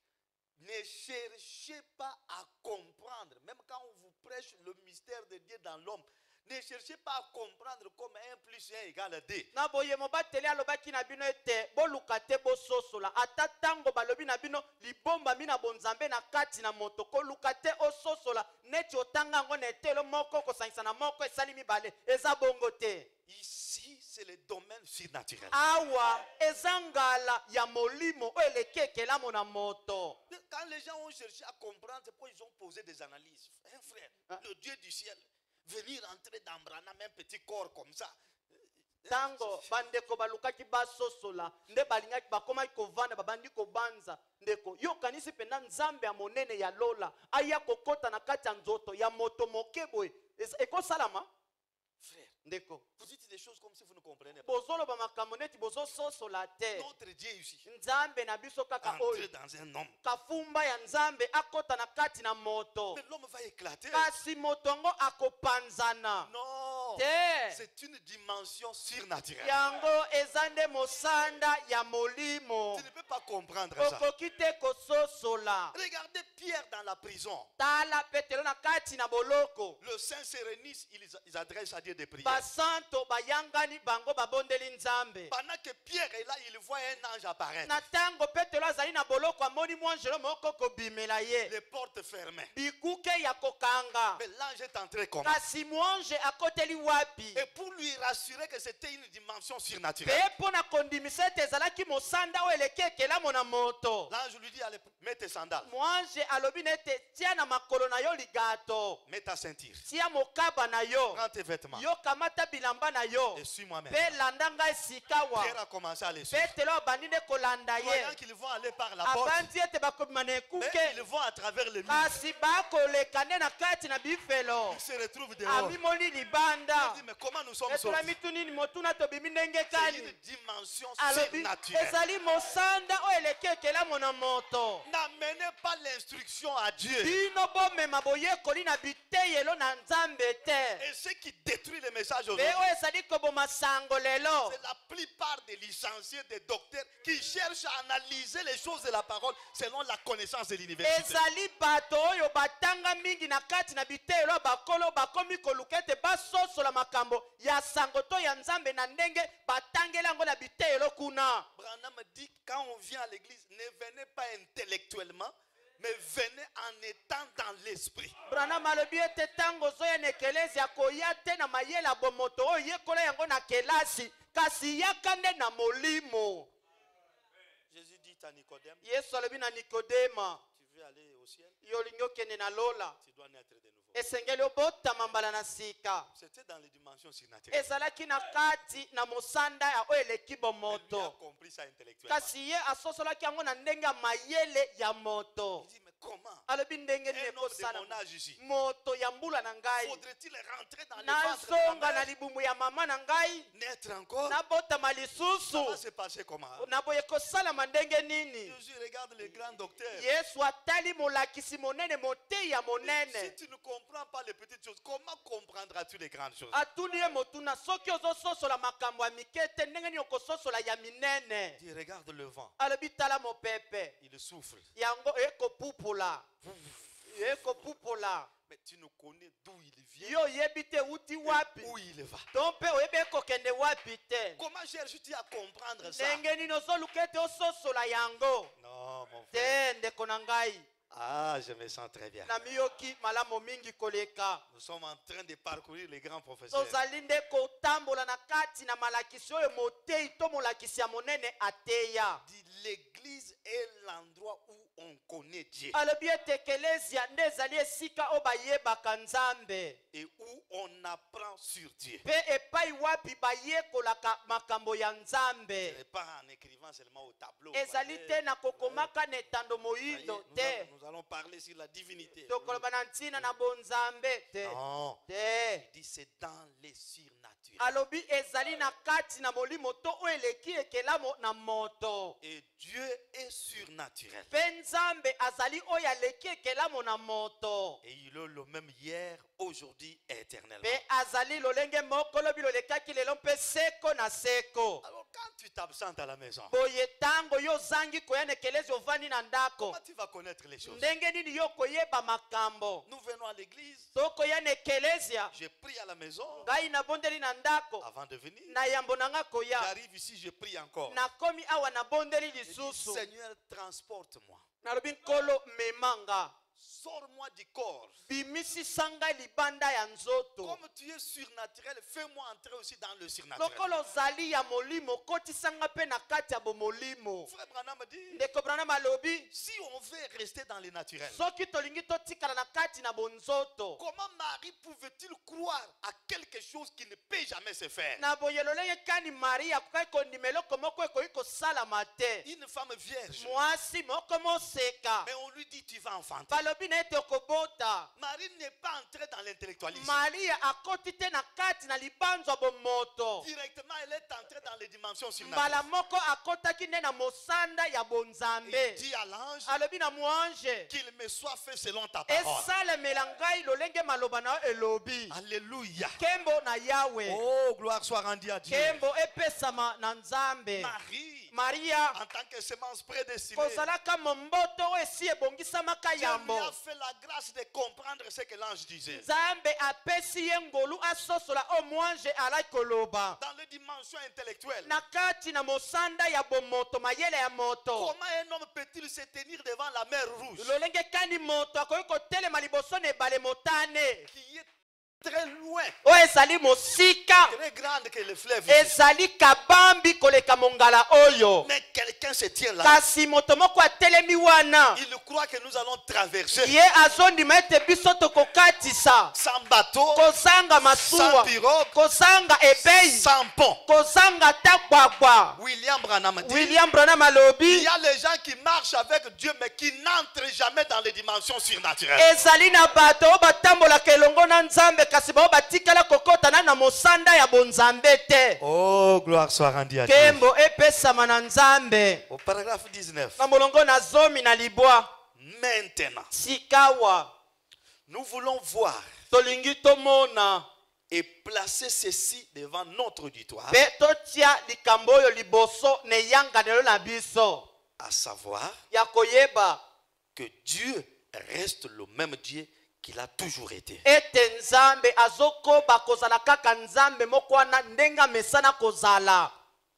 ne cherchez pas à comprendre, même quand on vous prêche le mystère de Dieu dans l'homme, ne cherchez pas à comprendre comme 1 plus 1 égale 2. Na boye mobateli alobaki na bino ete boluka te bososola ata tango balobi na bino libomba mina bonzambe na kati na moto koluka te ososola neti otanga ngo na etelo moko kosangisa na moko esali mibale eza bongo te. Ici, c'est le domaine surnaturel. Awa ezangala ya molimo o eleki ekelamu na moto. Quand les gens ont cherché à comprendre, c'est pourquoi ils ont posé des analyses. Un frère, le Dieu du ciel, venir entrer dans Branham, un petit corps comme ça. Tango bandeko balukaki basosola nde balingaki bakomaki kovanda babandi kobanza ndeko yo kanisi penda Nzambe ya monene ya lola aya kokota na kati ya nzoto ya moto moke boye ekosalama. Frère, Ndeko vous dites des choses comme si vous ne comprenez pas. bozoloba makambo neti bozososola te. Notre Dieu ici, Nzambe na biso kaka entrer oyo dans un homme. kafumba ya Nzambe akota na kati na moto. Mais l'homme va éclater. Kasi moto ngo akopanzana. Non, Te. c'est une dimension surnaturelle. Yango ezande mosanda ya molimo. Tu ne peux pas comprendre ça. Okoki te kososola. Regardez Pierre dans la prison. Tala petelo na kati na boloko. Le saint se réunissent, ils adressent à Dieu des prières. Basanto bayangani bango babondeli Nzambe. Pendant que Pierre est là, il voit un ange apparaître. Na tango petelo azali na boloko amoni mwanjelo moko kobimela ye. Les portes fermées. Bikuke ya kokanga. Mais l'ange est entré comme Kasi mwanje akoteli wapi. Et pour lui rassurer que c'était une dimension Pe surnaturelle, pona kondimisa ete ezalaki mosanda o eleki ekelamu na moto. l'ange lui dit, allez, mets tes sandales, Mwanje alobi nete tia na makolo na yo ligato. mets ta ceinture, Tia mokaba na yo. prends tes vêtements Yo kamata bilamba na yo. et suis-moi même. Pe landanga esikawa. Pierre a commencé à les suivre. Petelo abandi nde kolanda ye. Voyant qu'ils vont aller par la porte, Abandi ete bakobima na mais ekuke. ils vont à travers les murs. Kasi bakoleka nde na kati na bifelo. Ils se retrouvent dehors. Amimoli libanda. Il dit, mais comment nous sommes Etola sortis? mitu nini motuna tobimi ndenge C'est kani. une dimension Alobi surnaturelle. ezali mosanda o eleki ekelamu na moto. N'amenez pas l'instruction instructions à Dieu. bino bomema boyekoli na biteyelo na nzambe te. Et ce qui détruit le message Mpe aujourd'hui, oyo ezali koboma sango lelo. c'est la plupart des licenciés, des docteurs qui cherchent à analyser les choses de la parole selon la connaissance de l'université. Ezali bato oyo batanga mingi na kati na biteyelo ya bakolo bakomi koluka ete basosola makambo ya sango to ya nzambe na ndenge batangeli yango na biteyelo kuna. Branham dit quand on vient à l'église, ne venez pas intellectuellement, mais venez en étant dans l'esprit. Branham alobi ete ntango ozoya na ekelezia koya te na mayele ya bomoto oyo yekola yango na kelasi kasi yaka nde na molimo. Jésus dit à Nicodème, Yesu alobi na Nikodema, tu veux aller au ciel, yo olingi okende na lola tu dois naître de nouveau. esengeli obotama mbala na sika. C'était dans les dimensions surnaturelles. Ezalaki na kati na mosanda ya oyo eleki Mais lui a bomoto compris ça intellectuellement. kasi ye asosolaki yango na ndenge ya mayele ya moto. Il dit, mais comment Alobi ndenge nini un homme de ekosala mon âge ici, moto ya mbula na ngai faudrait-il rentrer dans le ventre de nazonga ma na mère, libumu ya mama na ngai naître encore? nabotama Ça va lisusu se passer comment? na boye kosalama ndenge nini? Jésus regarde les grands docteurs. Yesu atali molakisi monene motei ya Si monene tu ne comprends pas les petites choses, comment comprendras-tu les grandes choses? atuni ye motuna soki ozososola makambo ya mike te ndenge nini okososola ya minene? Il dit, regarde le vent, Alobi tala mopepe il souffle. yango ekopupula ekopupula Mais tu ne connais d'où il vient, yo oyebi te euti wapi où il va. to mpe oyebi ekokende wapi te. Comment cherches-tu à comprendre ça? ndenge nini ozoluka ete ososola yango Non, mon frère. te ndeko na ngai Ah, je me sens très bien. na miyoki malamu mingi koleka. Nous sommes en train de parcourir les grands professeurs. tozali nde kotambola na kati na malakisi oyo motei to molakisi ya monene ateya. Dit, l'église est l'endroit où on connaît Dieu alobi ete ekelezia nde ezali esika oyo bayebaka nzambe et où on apprend sur Dieu. mpe epai wapi bayekolaka makambo ya Ce nzambe. n'est pas en écrivant seulement au tableau. ezali Voyez, te na kokomaka na etando voyez, moyindo te nous allons parler sur la divinité. tokoloba na ntina na bonzambe te Non, te. il dit c'est dans les surnaturels. alobi ezali na kati na molimo to oyo eleki ekelamo na moto. Et Dieu est surnaturel. mpe nzambe azali oyo aleki ekelamo na moto. Et il est le même hier, aujourd'hui, éternellement. mpe azali lolenge moko lobi lolekaki lelo mpe seko na seko. Alors quand tu t'absentes à la maison, boye ntango yo ozangi koya na ekelezi ovandi na ndako comment tu vas connaître les choses? ndenge nini yo koyeba makambo? Nous venons à l'église, tokoya na ekelezia je prie à la maison ngai nabondeli na ndako avant de venir. na yambo na nga koya J'arrive ici, je prie encore. nakomi awa nabondeli Je dis, lisusu Seigneur, transporte-moi. nalobi nkolo memanga Sors-moi du corps. bimisisa ngai libanda ya nzoto. Comme tu es surnaturel, fais-moi entrer aussi dans le surnaturel. lokola ozali ya molimo kotisa nga mpe na kati ya bomolimo. Frère Branham dit, ndeko Branham alobi si on veut rester dans le naturel, soki tolingi totikala na kati na bonzoto comment Marie pouvait-il croire à quelque chose qui ne peut jamais se faire? na boye lolenge kani maria akokaki kondima eloko moko ekoki kosalama te. Une femme vierge. mwasi moko moseka Mais on lui dit, tu vas enfanter. balobi na ete okobota. Marie n'est pas entrée dans l'intellectualisme. maria akoti te na kati na libanzwa bomoto. Directement, elle est entrée dans les dimensions mbala surnaturelles. moko akotaki nde na mosanda ya Il bonzambe. dit à l'ange alobi na mwange qu'il me soit fait selon ta parole. esalemela ngai lolenge maloba na yo elobi. Alléluia. kembo na yawe Oh, gloire soit rendue à Dieu. kembo epesama na nzambe. Marie, maria en tant que semence prédestinée, kozalaka momboto oyo esi ebongisamaka Dieu lui yambo. a fait la grâce de comprendre ce que l'ange disait. nzambe apesi ye ngolu asosola o mwange alaki koloba Dans les dimensions intellectuelles, na kati na mosanda ya bomoto mayele ya moto. comment un homme peut-il se tenir devant la mer rouge lolenge kani moto akoki kotelema liboso na ebale motane qui est très loin, oyo ezali mosika très grande que le fleuve ici. ezali kabambi koleka mongala oyo. Mais quelqu'un se tient là. kasi moto moko atelemi wana Il croit que nous allons traverser ye azondima ete biso tokokatisa sans bateau, kozanga sans masuwa pirogue, kozanga ebei sans pont. kozanga ta gbagba. William Branham dit, william branham il alobi y a les gens qui marchent avec Dieu mais qui n'entrent jamais dans les dimensions surnaturelles. ezali na bato oyo batambolaka elongo na nzambe kasi bao batikala kokotana na mosanda ya bonzambe te. Oh, gloire soit rendue à Dieu. kembo epesama na nzambe. Au paragraphe 19. na molongo na zomi na libwa Maintenant, sikawa nous voulons voir tolingi tomona et placer ceci devant notre auditoire, mpe totia likambo oyo liboso na eyanganelo na biso à savoir ya koyeba que Dieu reste le même Dieu qu'il a toujours été. ete nzambe azokoba kozala kaka nzambe moko wana ndenge amesana kozala.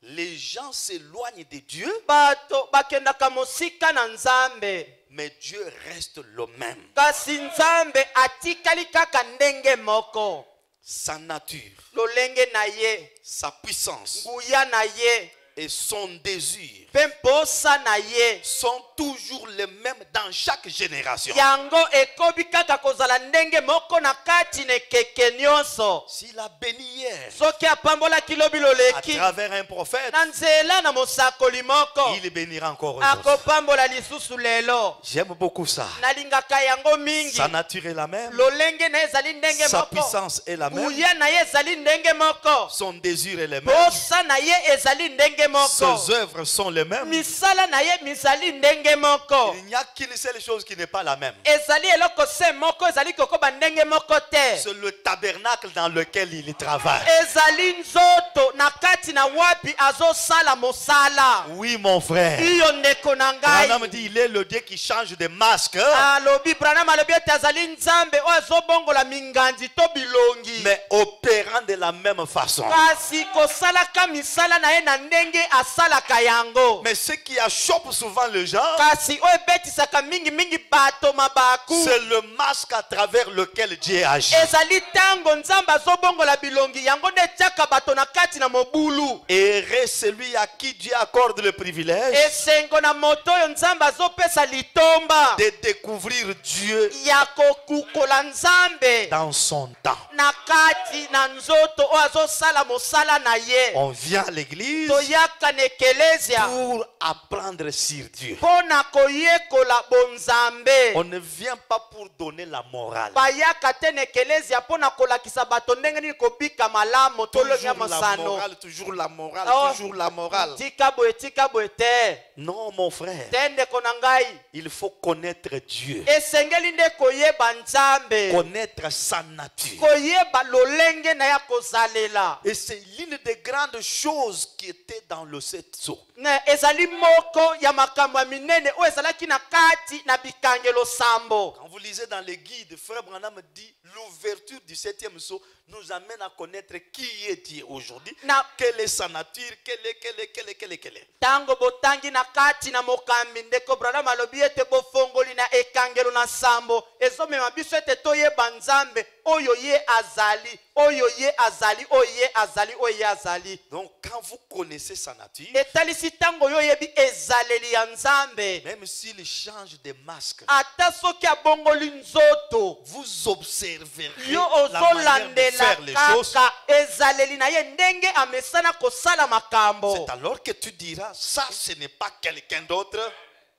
Les gens s'éloignent de Dieu, Bato bakendaka mosika na nzambe mais Dieu reste le même. kasi nzambe atikali kaka ndenge moko. Sa nature, lolenge na ye, sa puissance nguya na ye, et son désir mpe mposa na ye sont toujours les mêmes dans chaque génération. yango ekobi kaka kozala ndenge moko na kati na ekeke nyonso. S'il a béni hier soki apambolaki lobi à loleki travers un prophète, na nzela na mosakoli moko, il bénira encore aujourd'hui. akopambola lisusu lelo. J'aime beaucoup ça. nalingaka yango mingi. Sa nature est la même, lolenge na ye ezali ndenge sa moko, puissance est la même, nguya na ye ezali ndenge moko, son désir est le même, posa na ye ezali ndenge moko, ses œuvres sont les mêmes. misala na ye mizali ndenge moko. Il n'y a qu'une seule chose qui n'est pas la même. ezali eloko se moko ezali kokoba ndenge moko te. C'est le tabernacle dans lequel il travaille. ezali nzoto na kati na wapi azosala mosala. Oui, mon frère. iyo ndeko na Branham ngai. dit il est le Dieu qui change de masque, alobi Branham alobi ete azali nzambe oyo azobongola minganzi to bilongi, mais opérant de la même façon. kasi kosalaka misala na ye na ndenge asalaka yango. Mais ce qui achoppe souvent les gens, kasi oyo ebetisaka mingi bato mabaku, c'est le masque à travers lequel Dieu agit. ezali ntango nzambe azobongola bilongi yango nde etiaka bato na kati na mobulu. Et celui à qui Dieu accorde le privilège esengo na moto oyo nzambe azopesa litomba de découvrir Dieu ya kokukola nzambe dans son temps. na kati na nzoto oyo azosala mosala na ye. On vient à l'église toyaka na ekelezia pour apprendre sur Dieu. mpo na koyekola bonzambe. On ne vient pas pour donner la morale. bayaka te na ekelezia mpo na kolakisa bato ndenge nini kobika malamu tolongi ya Toujours la mosano. morale, toujours la morale, Oh. toujours la morale. tika boye te. Non, mon frère, te ndeko na ngai, il faut connaître Dieu, esengeli nde koyeba nzambe, connaître sa nature. koyeba lolenge na ya kozalela. Et c'est l'une des grandes choses qui était dans le setso. ezali moko ya makambo ya minene oyo ezalaki na kati na bikangelo sambo. Quand vous lisez dans les guides, Frère Branham dit l'ouverture du 7e sceau nous amène à connaître qui est Dieu aujourd'hui, quelle est sa nature, quelle est. Tango botangi na kati na mokambi ndeko Branham alobi ete bofongoli na ekangelo na sambo ezomema biso ete toyeba nzambe oyo ye azali, oyo ye azali, oyo ye azali, oyo ye azali. Donc quand vous connaissez sa nature, etalisi tango yo yebi ezaleli ya nzambe, même s'il change de masque, ata soki abongoli nzoto, vous observerez yo la manière de faire les choses. kaka ezaleli na ye ndenge amesana kosala makambo. C'est alors que tu diras, ça ce n'est pas quelqu'un d'autre,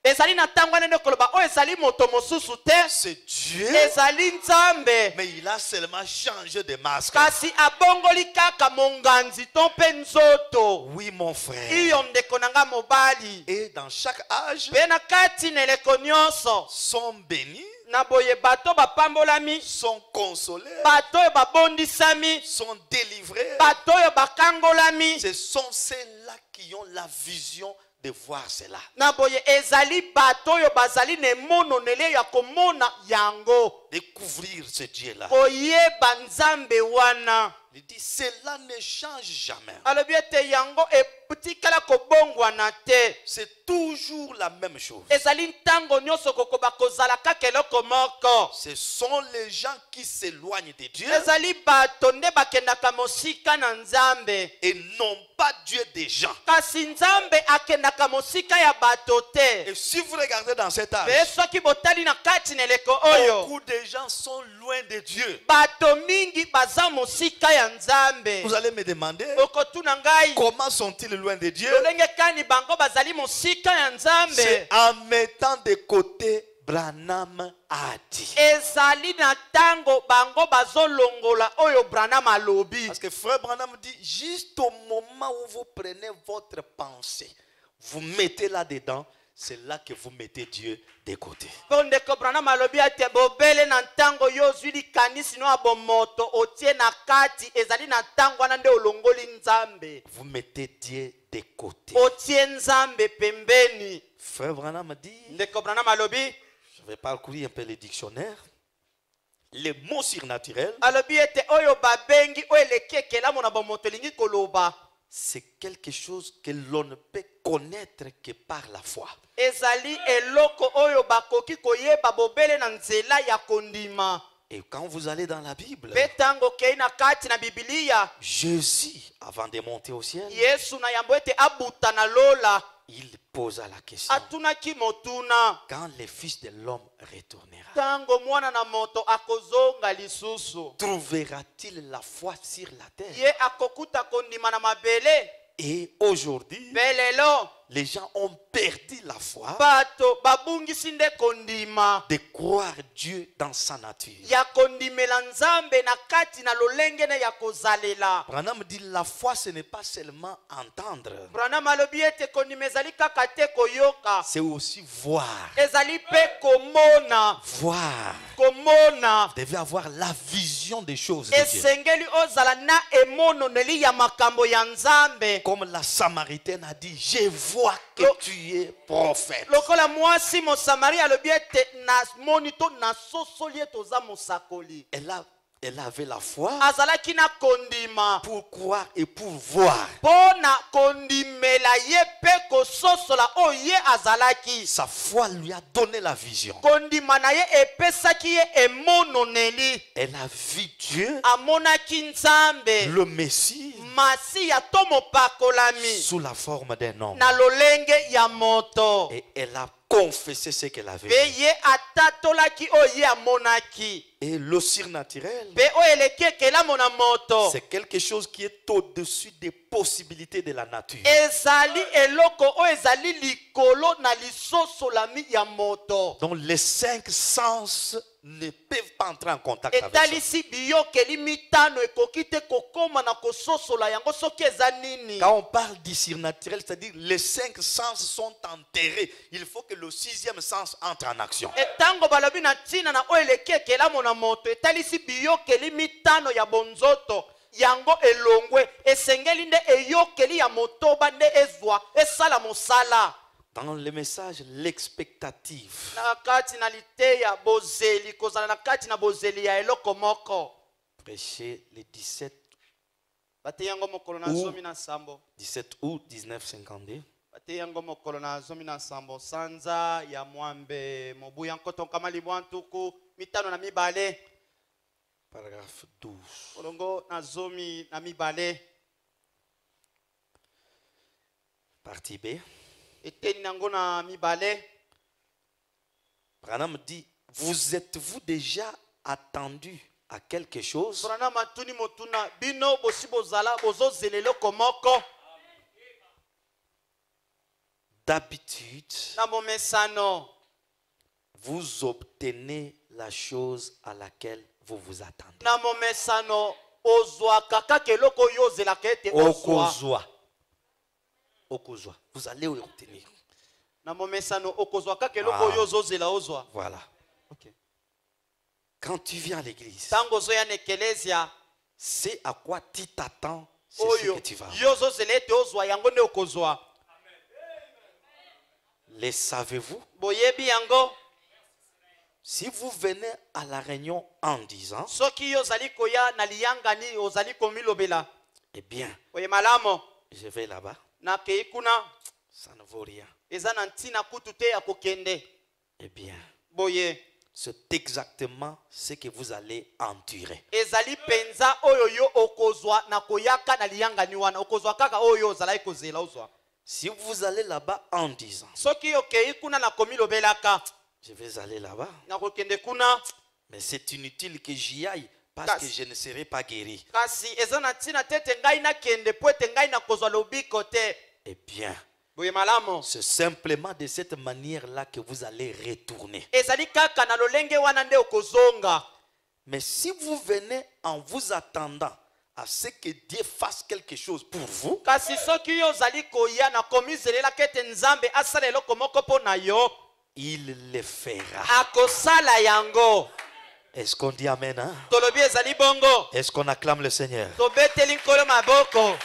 ezali na ntango wana nde koloba oyo ezali moto mosusu te, c'est Dieu, ezali nzambe, mais il a seulement changé de masque. kasi abongoli kaka monganzi to mpe nzoto. Oui, mon frère. iyo ndeko na nga mobali. Et dans chaque âge, mpe na kati na eleko nyonso sont bénis, na boye bato bapambolami, sont consolés, bato oyo babondisami, sont délivrés. bato oyo bakangolami. Ce sont ceux-là qui ont la vision de voir cela. na boye ezali bato oyo bazali na emononeli ya komona yango, Découvrir ce Dieu-là. koyeba nzambe wana. Il dit, cela ne change jamais. alobi ete yango etikala kobongwana te, C'est toujours la même chose. ezali ntango nyonso kokoba kozala kaka eloko moko. Ce sont les gens qui s'éloignent de Dieu ezali bato nde bakendaka mosika na nzambe, et non pas Dieu des gens. kasi nzambe akendaka mosika ya bato te. Et si vous regardez dans cet âge, mpe soki botali na kati na eleko oyo, beaucoup de gens sont loin de Dieu. bato mingi baza mosika ya nzambe. Vous allez me demander, okotuna ngai, comment sont-ils loin de Dieu? lolenge kani bango bazali mosika ya nzambe? C'est en mettant de côté Branham a dit. ezali na ntango bango bazolongola oyo Branham alobi. Parce que Frère Branham dit, juste au moment où vous prenez votre pensée, vous mettez là-dedans, c'est là que vous mettez Dieu de côté. mpo ndeko branham alobi ete bobele na ntango yo ozwi likanisi no ya bomoto otie na kati ezali na ntango wana nde olongoli nzambe Vous mettez Dieu de côté. otie nzambe pembeni. Frère Branham dit, Ndeko branham alobi je vais parcourir un peu le dictionnaire. Les mots surnaturels, alobi ete oyo babengi oyo eleki ekelamu na bomoto elingi koloba c'est quelque chose que l'on ne peut connaître que par la foi. ezali eloko oyo bakoki koyeba bobele na nzela ya kondima. Et quand vous allez dans la Bible, Mpe ntango okei na kati na bibiliya Jésus, avant de monter au ciel, yesu na yambo ete abuta na lola il posa la question. atunaki motuna Quand le Fils de l'homme retournera, ntango mwana na moto akozonga lisusu trouvera-t-il la foi sur la terre? ye akokuta kondima na mabele. Et aujourd'hui, Mpe lelo les gens ont perdu la foi bato babungisi nde kondima de croire Dieu dans sa nature. ya kondimela nzambe na kati na lolenge ne ya kozalela. Branham dit la foi, ce n'est pas seulement entendre, Branham alobi ete kondima ezali kaka te koyoka, c'est aussi voir. ezali mpe komona. Voir. Komona Vous devez avoir la vision des choses de Dieu. esengeli ozala na emononeli ya makambo ya nzambe. Comme la Samaritaine a dit, je vois que tu es prophète. Lokola mwasi mosamari alobi ete namoni to nasosoli ete oza mosakoli. Elle avait la foi Azalaki na kondima pour croire et pour voir. mpo na kondimela ye mpe kososola oyo ye azalaki. Sa foi lui a donné la vision. Kondima na ye epesaki ye emononeli. Elle a vu Dieu, Amonaki nzambe le Messie, masiya to mopakolami sous la forme d'un homme. na lolenge ya moto. Et elle a confessé ce qu'elle avait Mpe vu. ye atatolaki oyo ye amonaki. Et le surnaturel, Mpe oyo eleki ekelamu na moto c'est quelque chose qui est au-dessus des possibilités de la nature. ezali eloko oyo ezali likolo na lisosolami ya moto. Donc les 5 sens ne peuvent pas entrer en contact avec ça. Etalisi biyokeli mitano ekoki te kokoma na kososola yango soki eza nini. Quand on parle du surnaturel, c'est-à-dire les 5 sens sont enterrés. Il faut que le 6e sens entre en action. Etango balobi na ntina na oyo eleki ekelamu na moto etalisi biyokeli mitano ya bonzoto yango elongwe esengeli nde eyokeli ya motoba nde ezwa esala mosala. Dans le message, l'expectative, Na kati na liteya bozeli kozala na kati na bozeli ya eloko moko. prêché le 17 Bate yango mokolo na Ou- zomi na sambo. 17 août 1952. Bate yango mokolo na zomi na sambo sanza ya mwambe mobu ya nkoto nkama libwa ntuku mitano na mibale Paragraphe 12. kolongo na zomi na mibale Partie B. eteni nango na mibale. Branham dit, vous êtes-vous déjà attendu à quelque chose? Branham atuni motuna bino bosi bozala bozozela eloko moko. D'habitude, Na momesano vous obtenez la chose à laquelle vous vous attendez. na momesano ozwaka kaka eloko oyo ozelaka ete ozwa. Okozwa. Okozwa. Vous allez obtenir. Na momesano okozwa kaka eloko oyo ozozela ozwa. Voilà. Okay. Quand tu viens à l'église, Tango ozoya na ekelezia c'est à quoi tu t'attends, c'est ce oyo que tu vas avoir. yo ozozela ete ozwa yango nde okozwa. Les savez-vous? Boyebi yango Si vous venez à la réunion en disant, soki yo ozali koya na liyangani ozali komilobela eh bien, oye malamo je vais là-bas, nakei kuna ça ne vaut rien. eza na ntina kutu te ya kokende. Eh bien, Boye c'est exactement ce que vous allez endurer. ezali penza oyo yo okozwa na koyaka na liyangani wana okozwa kaka oyo ozalaki kozela ozwa. Si vous allez là-bas en disant, Soki okei kuna na komilobelaka je vais aller là-bas, na kokende kuna mais c'est inutile que j'y aille parce que je ne serai pas guéri. kasi eza na ntina te ete ngai nakende po ete ngai nakozwa lobiko te. Eh bien, Boye malamo c'est simplement de cette manière-là que vous allez retourner. ezali kaka na lolenge wana nde okozonga. Mais si vous venez en vous attendant à ce que Dieu fasse quelque chose pour vous, kasi soki yo ozali koya na komizelelaka ete nzambe asala eloko moko mpo na yo, il le fera. akosala yango. Est-ce qu'on dit amen? Hein? Tolobi ezali bongo. Est-ce qu'on acclame le Seigneur? Tobeteli nkolo maboko.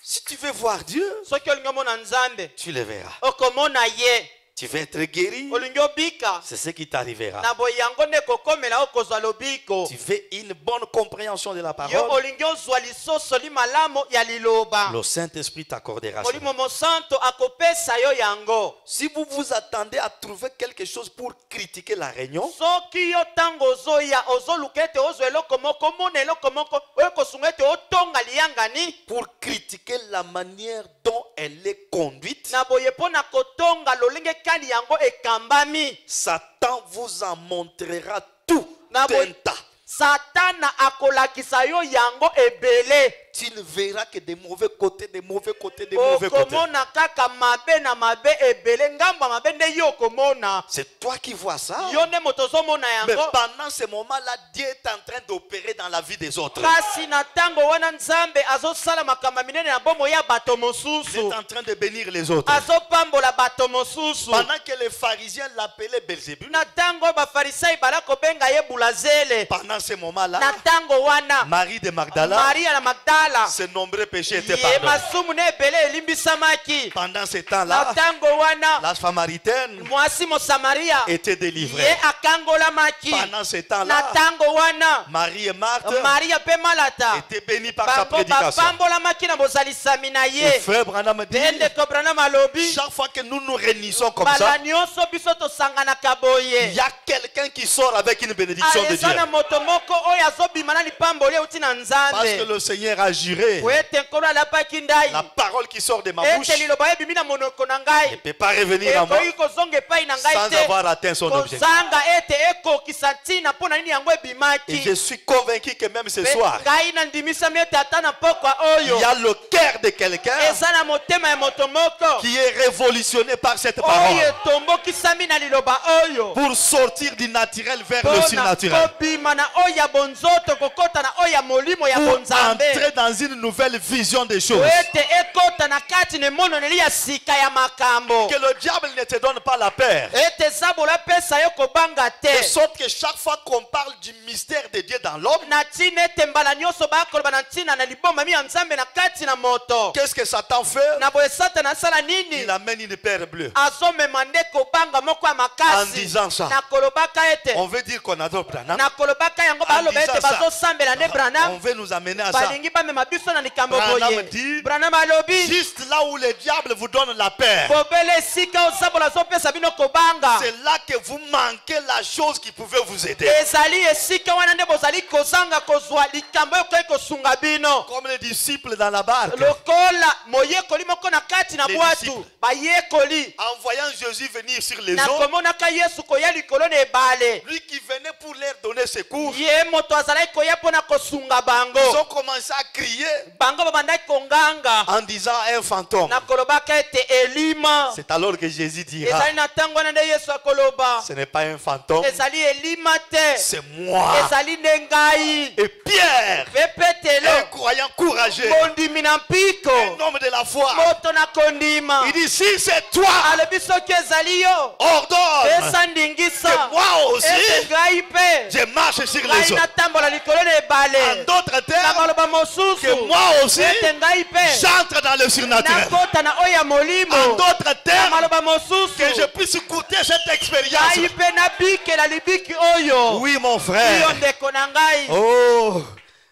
Si tu veux voir Dieu, Soki olingi omona nzambe, tu le verras. okomona ye. Tu veux être guéri, Olingi obika, c'est ce qui t'arrivera. na boye yango nde kokomela okozwa lobiko. Tu veux une bonne compréhension de la Yo parole, olingi ozwa lisoso li malamu ya liloba. le Saint-Esprit t'accordera ça. Molimo mosanto akopesa yo yango. Si vous vous attendez à trouver quelque chose pour critiquer la réunion, Soki yo tango ozoya ozoluka ete ozwa eloko moko, omona eloko moko, oyo kosunga ete otonga liyangani, pour critiquer la manière dont elle est conduite, na boye mpo na kotonga lolenge kani yango ekambami, Satan vous en montrera tout Na un boy- tas. satana akolakisa yo yango ebele. Tu ne verras que des mauvais côtés, des mauvais côtés, des mauvais côtés. Okomona kaka mabe na mabe ebele, ngambo ya mabe nde yo okomona. C'est toi qui vois ça. Yo nde moto ozomona Mais yango. pendant ce moment-là, Dieu est en train d'opérer dans la vie des autres. Kasi na tango wana nzambe azosala makambo minene na bomo ya bato Il est mosusu, en train de bénir les autres. azopambola bato mosusu. Pendant que les pharisiens l'appelaient Belzébul, Na tango bafarisai balakobenga ye bulazele, pendant ce moment-là, na tango wana Marie de Magdala, Maria na Magdala, ses nombreux péchés étaient ye pardonnés. masumu na ebele elimbisamaki. Pendant ce Na temps-là, tango wana la Samaritaine mwasi Mosamaria était ye délivrée. akangolamaki. Pendant ce Na temps-là, tango wana Marie et Marthe Maria pe malata étaient bénies par sa bango prédication. bapambolamaki na bozalisami na Le ye. frère Branham dit, Ndeko Branham alobi, chaque fois que nous nous réunissons comme ça, bala nyonso biso tosanganaka il boye, y a quelqu'un qui sort avec une bénédiction de Dieu. eza na moto moko oyo azobima na lipamboli euti na Parce que nzambe. le Seigneur a juré, Po ete nkolo alapaki ndai, la parole qui sort de ma bouche ete liloba ebimi na monoko na ne ngai, peut pas revenir à moi ekoki kozonga epai na ngai sans te, avoir atteint son objectif. kozanga ete ekokisa ntina mpo na nini yango Et ebimaki. je suis convaincu que même ce Pe soir, ngai nandimisami ete ata na pokwa il y oyo a le cœur de quelqu'un eza na motema ya moto moko qui est révolutionné par cette oyo parole etombokisami na liloba oyo pour sortir du naturel vers le mpona surnaturel, kobima na oyo ya bonzoto kokota na oyo ya molimo ya pour bonzambe, entrer dans une nouvelle vision des po choses. ete ekota na kati na emononeli ya sika ya makambo, Que le diable ne te donne pas la peur. ete zabolo apesa yo kobanga De te, sorte que chaque fois qu'on parle du mystère de Dieu dans l'homme, na ntina ete mbala nyonso bakoloba na ntina na libombami ya nzambe na kati na moto. qu'est-ce que Satan fait? Na boye satana asala nini? Il amène une paire bleue. Azomema nde kobanga moko ya En makasi disant ça, na kolobaka ete on veut dire qu'on adore Branham. na kolobaka yango baloba ete disant ça, bazosambela nde On Branham, veut nous amener à ça. balingi bamema biso na likambo Branham boye. dit, Branham alobi, juste là où le diable vous donne la peur, bobele esika ozabola azopesa bino kobanga, c'est là que vous manquez la chose qui pouvait vous aider. ezali esika wana nde bozali kozanga kozwa likambo oyo koki kosunga bino, Comme les disciples dans la barque, lokola moyekoli moko na kati na Les bwatu, disciples. bayekoli en voyant Jésus venir sur les na eaux, komonaka yesu koya likolo na ebale, lui qui venait pour leur donner secours, ye moto azalaki koya mpona kosunga bango, ils ont commencé à crier bango babandaki konganga en disant un fantôme. na kolobaka ete elima. C'est alors que Jésus dira, Ezali na ntango wana nde yesu akoloba, ce n'est pas un fantôme, ezali elima te, c'est moi. ezali nde ngai. Et Pierre, Pe un petelo croyant courageux, kondimi na mpiko, un homme de la foi, moto na kondima, il dit, si c'est toi, alobi soki ezali yo, ordonne pesa que ndingisa moi ete aussi, ngai mpe je marche sur les ngai eaux. natambola likolo na En ebale, d'autres na termes, maloba que mosusu moi aussi, ete ngai mpe j'entre dans le surnaturel. nakota na oyo ya En molimo, d'autres na termes, maloba que je mosusu puisse goûter cette expérience. ngai mpe nabikela libiki oyo. Oui, mon Iyo frère. ndeko na ngai, Oh,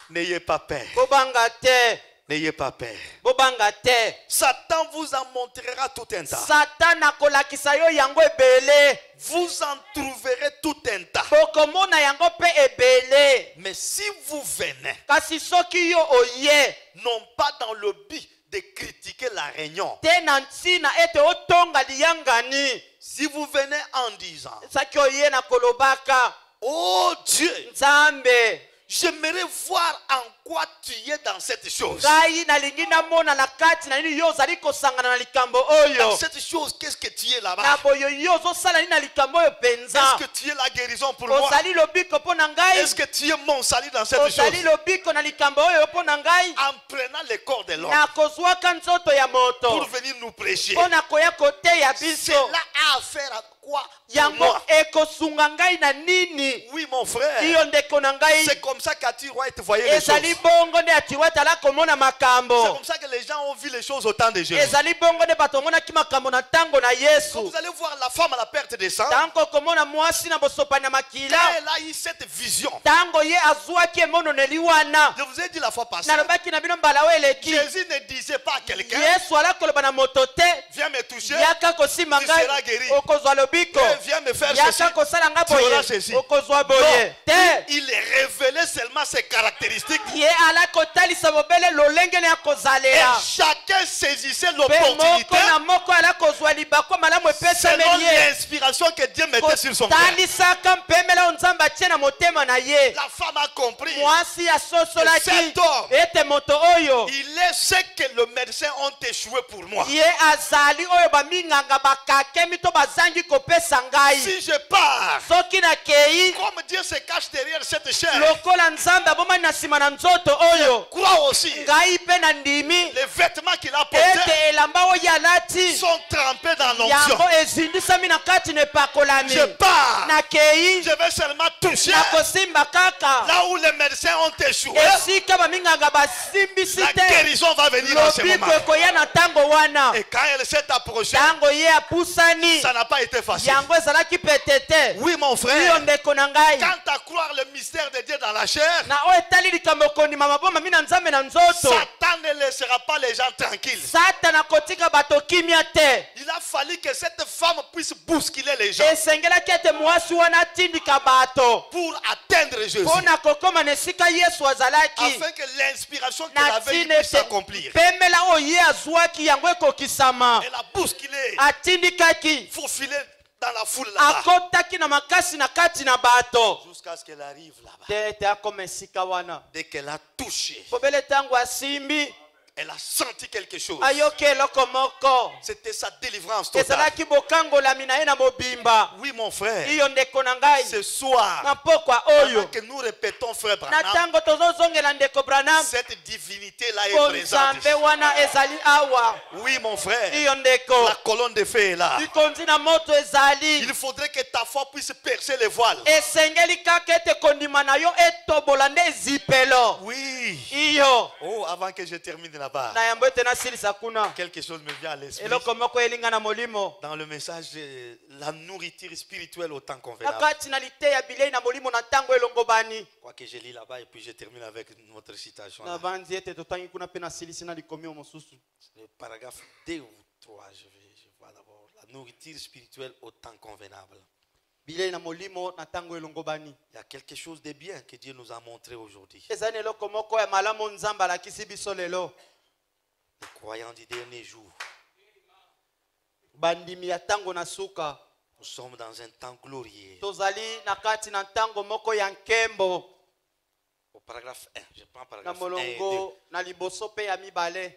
n'ayez pas peur. bobanga te, N'ayez pas peur. bobanga te. Satan vous en montrera tout un tas. Satana akolakisa yo yango ebele, Vous en trouverez tout un tas. bokomona yango mpe ebele. Mais si vous venez, Kasi soki yo oye non pas dans le but de critiquer la réunion, te na ntina ete otonga liyangani, si vous venez en disant, saki oye na kolobaka, oh Dieu, Nzambe, j'aimerais voir en quoi tu es dans cette chose. ngai nalingi namona na kati na nini yo ozali kosangana na likambo oyo. Dans cette chose, qu'est-ce que tu es Na là-bas? boyo yo ozosala nini na likambo oyo penza. Est-ce que tu es la guérison pour moi? Ozali lobiko mpo na ngai. Est-ce que tu es mon salut dans cette chose? Ozali lobiko na likambo oyo mpo na ngai. En prenant le corps de l'homme Na kozwaka nzoto ya moto. pour venir nous prêcher. Mpo na koya koteya biso. Cela a affaire à quoi? Pour Yango moi. ekosunga ngai na nini? Oui, mon frère. Iyo ndeko na ngai. C'est comme ça qu'Ati White voyait les choses. Ezali bongo nde atiwata ala komona C'est makambo. comme ça que les gens ont vu les choses au temps de Jésus. Ezali bongo nde bato bamonaki makambo na ntango na Quand Yesu. vous allez voir la femme à la perte de sang, Tango komona mwasi na bosopani ya makila. quand elle a eu cette vision, Tango ye azwaki emononeli wana. je vous ai dit la fois passée, Nalobaki na bino mbala oyo eleki. Jésus ne disait pas à quelqu'un, Yesu ala koloba na moto te. viens me toucher, Yaka kosimba tu seras ngai guéri. okozwa lobiko. Eh, viens me faire ceci. Yaka kosala nga Tu auras boye ceci. okozwa boye. Non, Te. il révélait seulement ses caractéristiques Ye ala kotalisa bobele lolenge ne ya et kozalela. chacun saisissait Pe l'opportunité moko na moko ala kozwa libako malamu selon epesemeli ye. l'inspiration que Dieu mettait sur son cœur. Kotalisaka mpemela oyo nzambe atie na motema na ye. La femme a compris. Mwasi asosolaki Cet homme, ete moto oyo il est ce que le médecin ont échoué pour moi. ye azali oyo baminganga bakakemi to bazangi kopesa ngai. Si je pars, Soki nakei comme Dieu se cache derrière cette chair, lokola nzambe abomani na nsima na nzoto oyo, crois aussi, ngai mpe na ndimi les vêtements qu'il a ete portés elamba oyo alati sont trempés dans l'onction. yango ezindisami na kati na epakolami. Je pars, Nakei je vais seulement toucher nakosimba kaka là où les médecins ont échoué. esika baminganga basimbisi La te. guérison va venir en ce Lobiko moment. ekoya na ntango wana. Et quand elle s'est approchée, Ntango ye apusani ça n'a pas été facile. yango ezalaki pete te. Oui, mon Iyo frère, ndeko na ngai quant à croire le mystère de Dieu dans la chair, na oyo etali likambo kondima maboma mi na nzambe na nzoto. Satan ne laissera pas les gens tranquilles. Satana kotika bato kimia te. Il a fallu que cette femme puisse bousculer les gens Esengelaki ete mwasi wana atindika bato pour atteindre Jésus, mpo na kokoma na esika Yesu azalaki. afin que l'inspiration qu'elle Na avait eue tina puisse ete s'accomplir. pemela oyo ye azwaki yango ekokisama. Elle a bousculé, Atindikaki faufilé dans la foule là-bas, akotaki na makasi na kati na bato jusqu'à ce qu'elle arrive là-bas. te ete akoma esika wana. Dès qu'elle a touché, Pobele ntango asimbi elle a senti quelque chose. ayoki eloko moko. C'était sa délivrance totale. Ezalaki bokangolami na ye na mobimba. Oui, mon frère, Iyo ndeko na ngai ce soir, na pokwa pendant oyo que nous répétons, frère na Branham, ntango tozozongela ndeko Branham cette divinité-là est présente. konzambe wana ezali awa. Oui, mon frère, Iyo ndeko la colonne de feu est là. likonzi na moto ezali. Il faudrait que ta foi puisse percer les voiles. Esengeli kaka ete kondima na yo etobola nde ezipelo. Oui. Iyo Oh, avant que je termine là-bas, na yambo ete nasilisa kuna quelque chose me vient à l'esprit. eloko moko elinga na molimo Dans le message de la nourriture spirituelle au temps na convenable. kati na lite ya bilei na molimo na ntango elongobani. Quoi que je lis là-bas et puis je termine avec notre citation. Na bandi ete totangi kuna mpe nasilisi na likomi mosusu. Le paragraphe 2 ou 3, je vois d'abord. La nourriture spirituelle au temps convenable. Bilei na molimo na ntango elongobani. Il y a quelque chose de bien que Dieu nous a montré aujourd'hui. Ezali eloko moko ya malamu nzambe alakisi biso lelo. Les croyants du dernier jour, Bandimi ya ntango na suka. nous sommes dans un temps glorieux. Tozali na kati na ntango moko ya nkembo. Au paragraphe 1, je prends Na paragraphe 1 et 2. molongo na liboso pe ya mibale.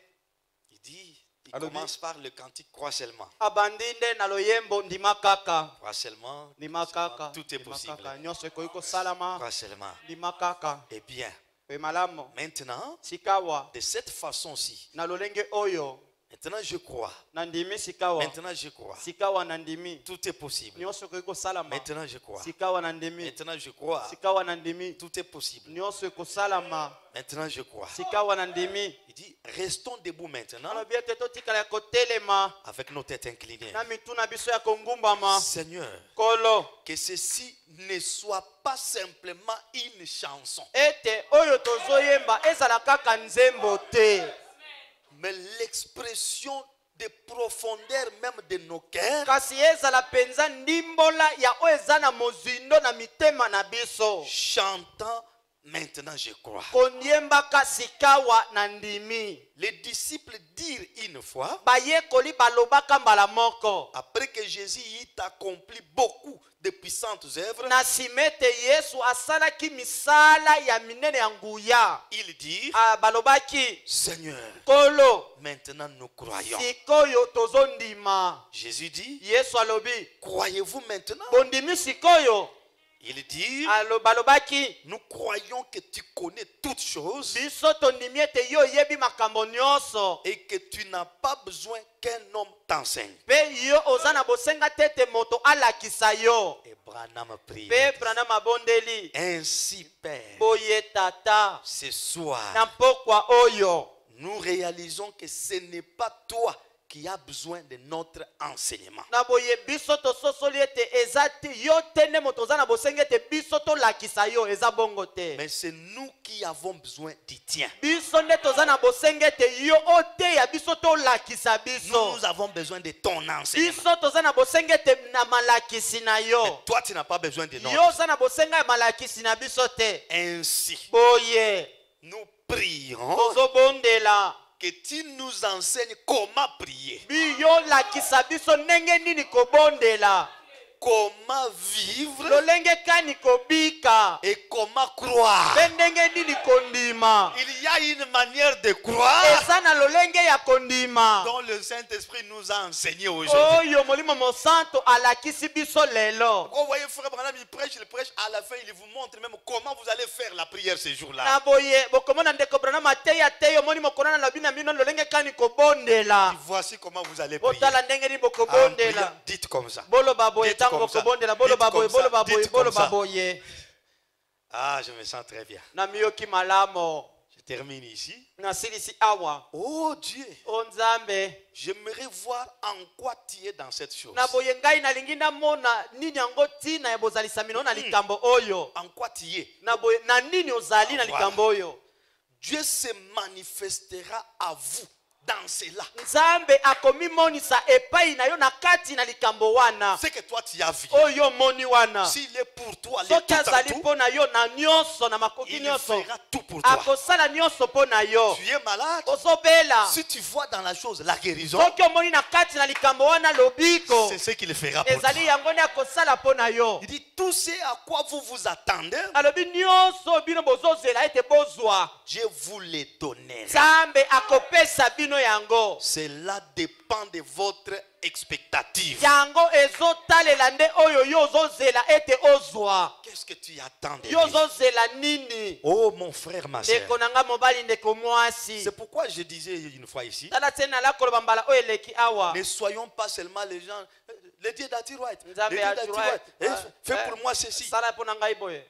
Il dit, il Alors, commence par le cantique crois seulement. Abandinde na loyembo ndima kaka. Crois seulement, Ndima kaka. tout est Ndima possible. kaka. Nyonso ekoki kosalama. Crois seulement. Ndima kaka. Eh bien, Pe malamu. maintenant, Sikawa. de cette façon-ci, Na lolenge oyo. maintenant je crois. Na ndimi sikawa. Maintenant je crois. Sikawa na ndimi. Tout est possible. Nyonso ekoki kosalama. Maintenant je crois. Sikawa na ndimi. Maintenant je crois. Sikawa na ndimi. Tout est possible. Nyonso ekosalama. Maintenant je crois. Sikawa na ndimi. Il dit, restons debout maintenant Alobi ete totikala ya kotelema. avec nos têtes inclinées. Na mitu na biso ya kongumbama. Seigneur, Kolo. que ceci ne soit pas simplement une chanson, Ete oyo tozoyemba ezala kaka nzembo te. mais l'expression de profondeur même de nos cœurs, Kasi ezala penza ndimbola ya oyo eza na mozindo na mitema na biso. chantant maintenant je crois. kondiembaka sikawa na ndimi. Les disciples dirent une fois, Bayekoli balobaka mbala moko. après que Jésus eut accompli beaucoup de puissantes œuvres, Na simete Yesu asalaki misala ya minene ya nguya. ils dirent, Balobaki, Seigneur, Kolo, maintenant nous croyons. sikoyo tozondima. Jésus dit, Yesu alobi, croyez-vous maintenant? bondimi sikoyo. Il dit, Balobaki, nous croyons que tu connais toutes choses biso tondimi ete yo yebi makambo nyonso. et que tu n'as pas besoin qu'un homme t'enseigne. Pe yo ozana bosenga tete moto alakisa yo. Et Branham prie. Pe Branham abondeli. Ainsi, Père, Boye tata. ce soir, Na pokwa oyo. nous réalisons que ce n'est pas toi qui as besoin de notre enseignement. Na boye biso to sosoli ete ezati yo tene moto ozana bosenga ete biso to lakisa yo eza bongo te. Mais c'est nous qui avons besoin du tien. Biso nde tozana bosenga ete yo ote ya biso to lakisa biso. Nous avons besoin de ton enseignement. Biso tozana bosenga ete na malakisi na Mais yo. toi, tu n'as pas besoin de Yo notre. ozana bosenga ya malakisi na biso te. Ainsi, Boye. nous prions Tozobondela. que tu nous enseignes comment prier, Biyo lakisa biso ndenge nini kobondela. comment vivre Lolenge kani kobika. et comment croire. Pe ndenge nini kondima. Il y a une manière de croire Eza na lolenge ya kondima. dont le Saint-Esprit nous a enseigné aujourd'hui. Oyo molimo mosanto alakisi biso lelo. Vous voyez, frère Branham, il prêche, à la fin, il vous montre même comment vous allez faire la prière ce jour-là. Na boye bokomona ndeko Branham ateya teyo moni mokona na bina bino lolenge kani kobondela. Voici comment vous allez prier. Botala ndenge ni En bokobondela. priant, dites comme ça. Bolo baboye Dites tango comme ça. bokobondela bolo Dites baboye comme ça. bolo baboye Dites bolo comme ça. baboye. Ah, je me sens très bien. Na miyoki malamo. Je termine ici. Na silisi awa. Oh Dieu, O Nzambe. j'aimerais voir en quoi tu es dans cette chose. Na boye ngai nalingi namona nini yango tina ya bozalisa mino na likambo oyo. En quoi tu es. Na boye na nini ozali na Voilà. likambo oyo. Dieu se manifestera à vous dans cela. Nzambe akomimonisa epai na yo na kati na likambo wana. Ce que toi tu as vu. Oyo moni wana. S'il est pour toi, le Soki tout en azali tout, mpo na yo na nyonso na makoki il nyonso. fera tout pour toi. Akosala nyonso mpo na yo. Tu es malade. Ozobela. Si tu vois dans la chose la guérison, Soki omoni na kati na likambo wana lobiko. c'est ce qu'il fera pour toi. Ezali yango nde akosala mpo na yo. Il dit tout ce à quoi vous vous attendez, Alobi nyonso bino bozozela ete bozwa. je vous les donnerai. Nzambe akopesa bino yango. Cela dépend de votre expectative. Yango ezotalela nde oyo yo ozozela ete ozwa. Qu'est-ce que tu attends de Yo lui? ozozela nini? Oh mon frère, ma soeur. Ndeko nanga mobali ndeko mwasi. C'est pourquoi je disais une fois ici, Tala tena la koloba mbala oyo eleki awa. ne soyons pas seulement les gens, le Dieu d'Atirouait, le Nzambe Dieu d'Atirouait, Atirouait. fais pour moi ceci. Sala mpo na ngai boye.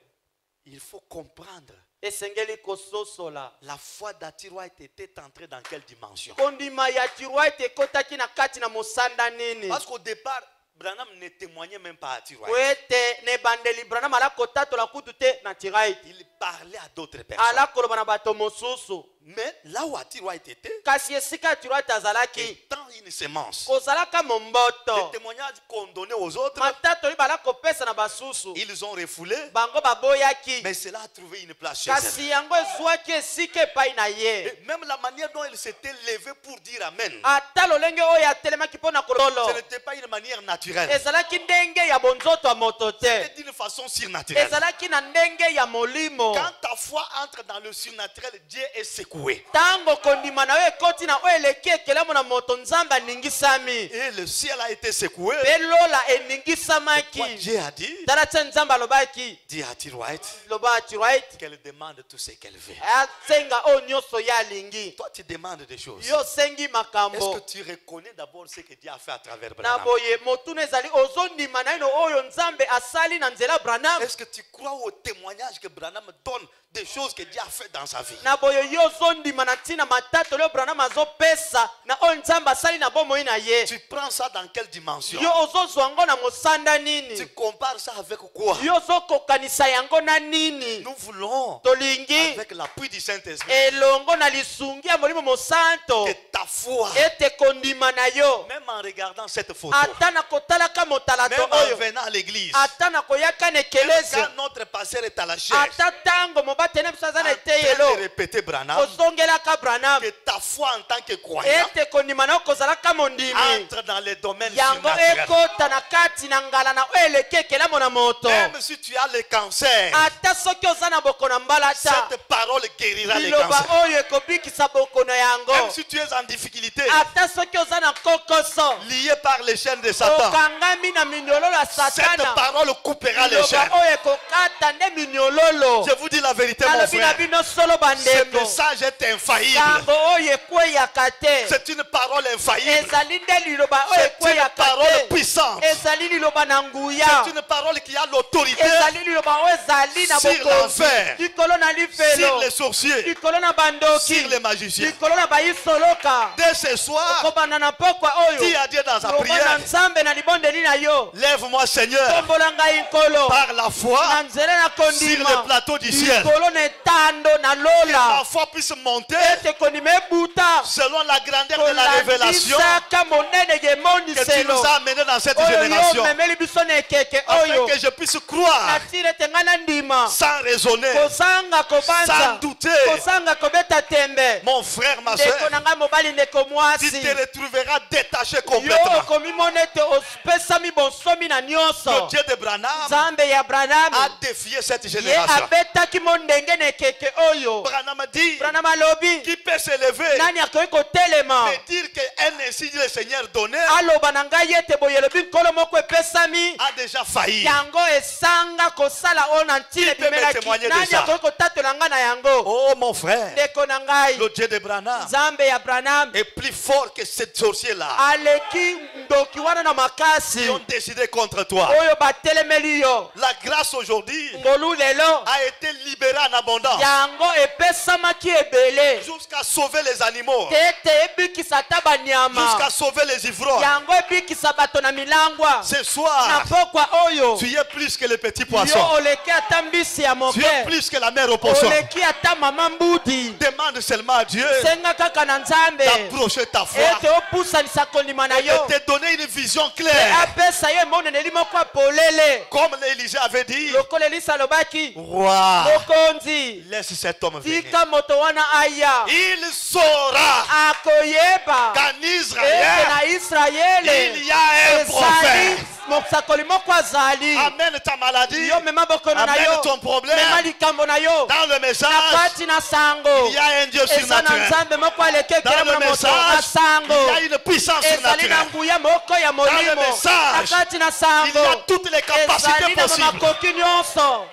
Il faut comprendre, Esengeli kososola. la foi d'Atirouait était entrée dans quelle dimension? Kondima ya Atirouait ekotaki na kati na mosanda nini? Parce qu'au départ, Branham ne témoignait même pas à Atirouait. Kwete ne bandeli Branham ala kotatola kutu te na Atirouait. Il parlait à d'autres personnes. Ala koloba na bato mosusu. Mais là où Atirouait était, Kasi esika Atirouait azalaki étant une semence, kozalaka momboto. les témoignages qu'on donnait aux autres, Matatoli bala kopesa na basusu. ils ont refoulé, Bango baboyaki. mais cela a trouvé une place chez eux. Kasi yango ezwaki esika epai na ye. Et même la manière dont il s'était levé pour dire Amen, Ata lolenge oyo atelemaki mpo na kololo. ce n'était pas une manière naturelle. Ezalaki ndenge ya bonzoto ya moto te. C'était d'une façon surnaturelle. Ezalaki na ndenge ya molimo. Quand ta foi entre dans le surnaturel, Dieu est secoué. Tango kondima na yo ekoti na oyo eleki ekelemo na moto Nzambe aningisami. Et le ciel a été secoué. Pe lola Quoi, eningisamaki. Dieu a dit, Tala te Nzambe alobaki. dis à Atirouait Loba Atirouait. qu'elle demande tout ce qu'elle veut. Asenga oyo nyonso ya alingi. Toi, tu demandes des choses. Yo sengi Est-ce makambo. que tu reconnais d'abord ce que Dieu a fait à travers Na Branham? boye motuna ezali ozondima na ino oyo Nzambe asali na nzela Branham. Est-ce que tu crois au témoignage que Branham donne des choses que Dieu a fait dans sa vie? Na boye yo zondima na ntina matato leo Branham azopesa na oyo Nzambe asali na bomoi na ye. Tu prends ça dans quelle dimension? Yo ozozwa yango na mosanda nini? Tu compares ça avec quoi? Yo ozokokanisa yango na nini? Nous voulons, Tolingi avec l'appui du Saint-Esprit, elongo na lisungi ya molimo mosanto que ta foi, ete kondima na yo même en regardant cette photo, ata na kotalaka motalato même en oyo venant à l'église, ata na koya kaka na ekelezia Quand notre pasteur est à la chaise, ata ntango mobatene biso aza na en train eteyelo de répéter Branham, kosongelaka Branham que ta foi en tant que croyant ete kondima na yo kozalaka mondimi entre dans les domaines yango surnaturels. ekota na kati na ngala na oyo eleki ekelamo na moto Même si tu as le cancer, ata soki oza na bokono mbala ta cette parole guérira les liloba cancers. oyo ekobikisa bokono yango Même si tu es en difficulté, ata soki oza na kokoso lié par les chaînes de Satan, okangami na minyololo ya cette satana parole coupera les liloba chaînes. oyo ekokata nde minyololo Je vous dis la vérité, mon nalobi na frère. bino solo Ce bandeko message est infaillible. sango oyo ekweyaka te C'est une parole infaillible. ezali nde liloba oyo C'est une ekweyaka parole te puissante. ezali liloba na nguya C'est une parole qui a l'autorité ezali liloba oyo ezali na sur bokonzi l'enfer, likolo na sur lifelo les sorciers, likolo na bandoki sur les magiciens. likolo na bayisoloka Dès ce soir, kobanda na pokwa dis oyo à Dieu dans sa loba na prière, nzambe na libondeli na yo lève-moi Seigneur tombola ngai nkolo par la foi na nzela na sur kondima le plateau du ciel. likolo na etando na Que lola ma foi puisse monter ete kondima ebuta selon la grandeur de la révélation kolandisaka monene que tu nous yemoniselo as amené dans cette oyo génération, yo memeli biso na ekeke afin oyo que je puisse croire natili ete ngai na ndima sans raisonner, kozanga sans kobanza douter. kozanga kobeta tembe Mon frère, ma ndeko soeur, na ngai mobali ndeko tu mwasi te retrouveras détaché yo complètement. okomimona ete opesami bonsomi na Le nyonso Dieu de Branham nzambe ya branami a défié cette ye génération. abetaki mo ndenge na ekeke oyo Branham dit, branam alobi qui peut s'élever nani akoki kotelema et dire qu'un ainsi le Seigneur donné aloba na ngai ete boye elobi nkolo moko epesami a déjà failli. yango esanga kosala oyo na ntina Qui peut me ebimelaki témoigner de nani ça? akoki kotatola ngai na yango Oh mon frère, ndeko na ngai le Dieu de Branham nzambe ya branam est plus fort que ces sorciers-là aleki ndoki wana na makasi qui ont décidé contre toi. oyo batelemeli yo La grâce aujourd'hui ngolu lelo a été libérée en abondance yango epesamaki ebele jusqu'à sauver les animaux, te ete ebikisa ata banyama jusqu'à sauver les ivrognes. yango ebikisa bato na milangwa Ce na soir, pokwa oyo tu es plus que les petits yo poissons. oleki ata mbisi ya Tu moke es plus que la mer au poisson. oleki ata mama mbudi Demande seulement à Dieu senga kaka na nzambe d'approcher ta foi ete opusanisa kondima na et yo de te donner une vision te claire. apesa yo emoneneli moko ya polele Comme l'Élisée avait dit, lokola elisa alobaki roi, mokonzi laisse cet homme venir. tika moto wana aya Il saura akoyeba qu'en ete Israël, na israele il y a un ezali prophète. mosakoli moko azali Amène ta maladie, yo mema bokono na amène yo ton problème. mema likambo na yo Dans le na message, kati na sango il y a un Dieu eza na surnaturel. nzambe moko aleki Dans ekelemo le na moto na message, sango il y a une puissance ezali na surnaturelle. nguya moko ya molimo na message, kati na Il y a sango toutes les capacités ezali na possibles. makoki nyonso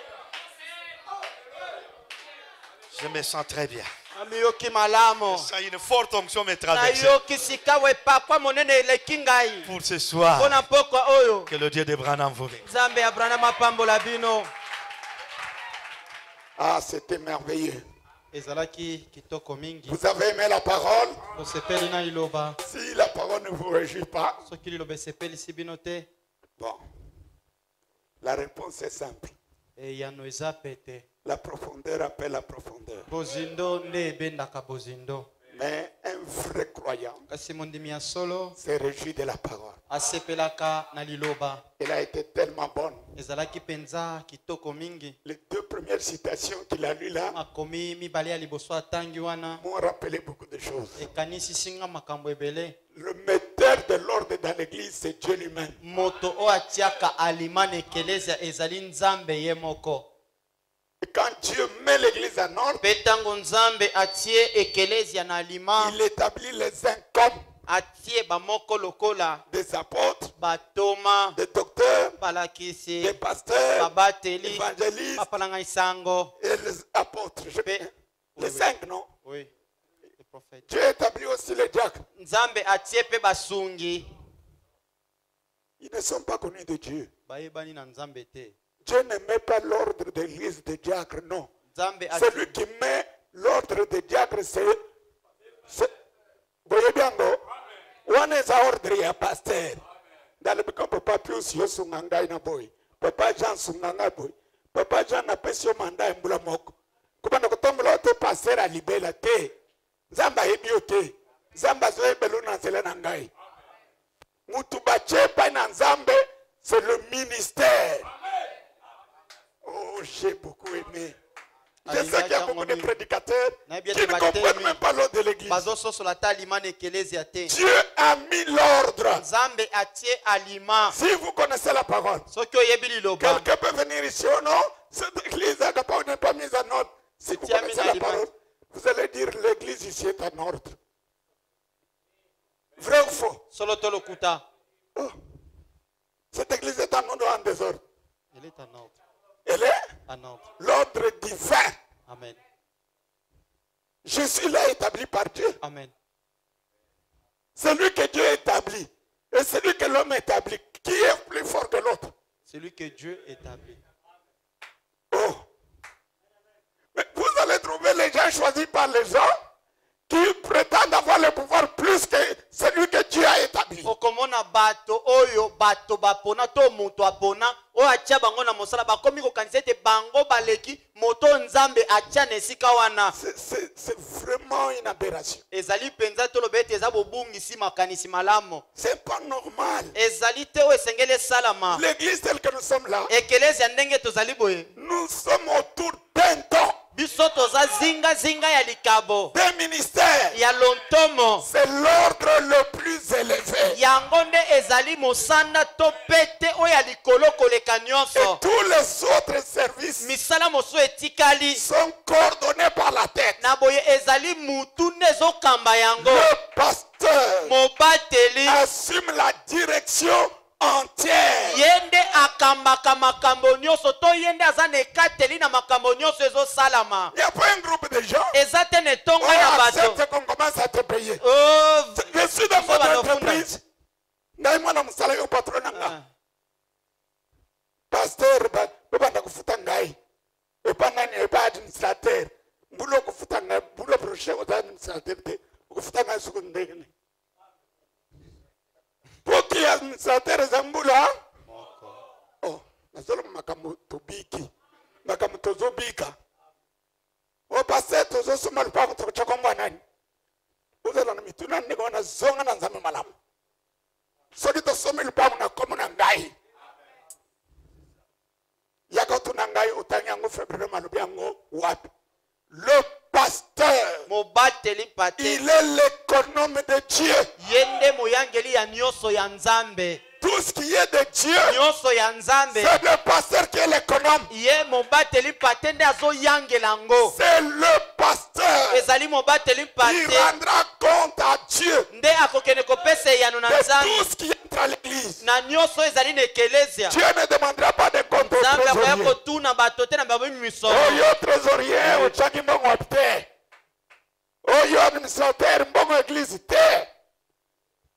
Je me sens très bien. amiyoki malamu Ça, une forte onction me traverse. nayoki sika epakwa monene eleki ngai Pour ce soir, mpo na pokwa oyo que le Dieu de Branham vous bénisse. nzambe ya abraham apambola bino Ah, c'était merveilleux. ezalaki kitoko mingi Vous avez aimé la parole? tosepeli na liloba Si la parole ne vous réjouit pas, soki liloba esepelisi bino te bon, la réponse est simple. eyano eza pete La profondeur appelle la profondeur. bozindo nde ebendaka bozindo Mais un vrai croyant kasi mondimi ya solo se réjouit de la parole. asepelaka na liloba Elle a été tellement bonne. ezalaki mpenza kitoko mingi Les deux premières citations qu'il a lues là makomi mibale ya liboso atangi wana m'ont rappelé beaucoup de choses. ekanisisinga makambo ebele Le metteur de l'ordre dans l'église, c'est Dieu lui-même. moto oyo atiaka alima na ekelezia ezali nzambe ye moko Et quand Dieu met l'église en ordre, mpe ntango nzambe atie ekelezia na alima il établit les uns comme atie bamoko lokola des apôtres, batoma des docteurs, balakisi des pasteurs, babateli évangélistes bapalanga isango et les apôtres. Les cinq, non? oui, les prophètes. Dieu établit aussi les diacres. nzambe atie mpe basungi Ils ne sont pas connus de Dieu. bayebani na nzambe te Dieu ne met pas l'ordre de l'église de diacres, non. nzambe Celui qui met l'ordre de diacres, c'est... Voyez bien, on est à ordre et à pasteur. Dans le cas, papa Pius, yo sungangai na boy. Papa Jean sungangai boy. Papa Jean na pesio manda mbula moko. Kubanda kutombola te pasteur a libela te. Zamba hebio te. Zamba zoe belu na zela na ngai. Mutu bache pa na nzambe, c'est le ministère. j'ai beaucoup aimé. Je Alinga sais qu'il y a chango beaucoup de mingi. prédicateurs Na qui bien ne te batemi. comprennent même pas l'ordre de l'église. bazososola ata alima na ekelezia te. Dieu a mis l'ordre. Nzambe atie alima. Si vous connaissez la parole, Soki oyebi liloba quelqu'un peut venir ici ou non, cette église n'est pas mise en ordre. Si vous Tiens, connaissez Mina la parole, vous allez dire l'église ici est en ordre. Vrai ou faux? solo tolokuta. Oh. Cette église est en ordre ou en désordre? Elle est en ordre. Elle est En ordre. l'ordre divin. Amen. Je suis là établi par Dieu. Amen. Celui que Dieu établit et celui que l'homme établit, qui est plus fort que l'autre? Celui que Dieu établit. Oh. Mais vous allez trouver les gens choisis par les gens qui prétendent avoir le pouvoir plus que celui que Dieu a établi. okomona bato oyo bato bapona to moto apona oyo atia bango na mosala bakomi kokanisa ete bango baleki moto nzambe atia na esika wana. C'est vraiment une aberration. ezali mpenza toloba ete eza bobungisi makanisi malamu. C'est pas normal. ezali te oyo esengeli esalama. L'église telle que nous sommes là, ekelezia ndenge tozali boye nous sommes autour d'un temps, biso toza zingazinga ya likabo d'un ministère. ya lontomo. C'est l'ordre le plus élevé. yango nde ezali mosanda to pete oyo ya likolo koleka Et nyonso. tous les autres services misala mosusu etikali sont coordonnés par la tête. na boye ezali mutu nde ezokamba yango. Le pasteur mobateli assume la direction entière. ye nde akambaka makambo nyonso to ye nde aza na ekateli na makambo nyonso ezosalama. Il n'y a pas un groupe de gens. eza te na On etonga ya bato. accepte qu'on commence à te payer. Oh, Je suis dans Biso votre banofunda. entreprise. Ngai mwana musala yo patron ah, nanga. Pasteur banda kufuta ngai. Epa nani epa administrateur. Mbulo kufuta ngai, mbulo proche o administrateur te. Kufuta ngai suku ndenge. Poki administrateur zambula. Oh, nasolo makambo tobiki. Makambo tozobika. O pasteur tozosoma lupango tokochakongwa nani. Uzela na mituna ndeko na zonga na nzambe malamu. Soki tosomi lupango na komo na ngai. Yako tuna ngai utangi yango febrero malobi yango wapi. Le pasteur, mobateli pate il est l'économe de Dieu. ye nde moyangeli ya nyonso ya nzambe. Tout ce qui est de Dieu, nyonso ya nzambe c'est le pasteur qui est l'économe. ye mobateli pate nde azoyangela yango. C'est le pasteur ezali mobateli qui pate rendra compte à Dieu nde akokende kopesa eyano na de tout nzambe ce qui entre à l'église. na nyonso ezali na ekelezia. Dieu ne demandera pas de compte au nzambe akoya trésorier. kotuna bato te na babomi Oh, misolo. yo trésorier, o chaki mbongo apite. Oh, yo administrateur, mbongo église te.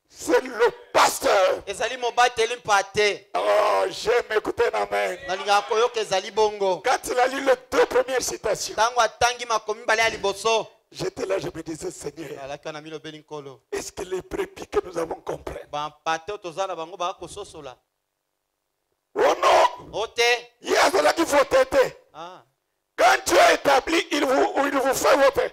C'est le pasteur. ezali mobateli pate Oh, j'aime écouter un amen. nalingaka koyoka ezali bongo. Quand il a lu les deux premières citations, ntango atangi makomi mibale ya liboso j'étais là, je me disais, Seigneur, alaki wana milobeli nkolo est-ce que les brebis que nous avons comprennent? bampate oyo toza na bango baka kososola Oh non, o te. il y a cela qu'il faut têter. Ah. Quand Dieu établit, il vous fait voter.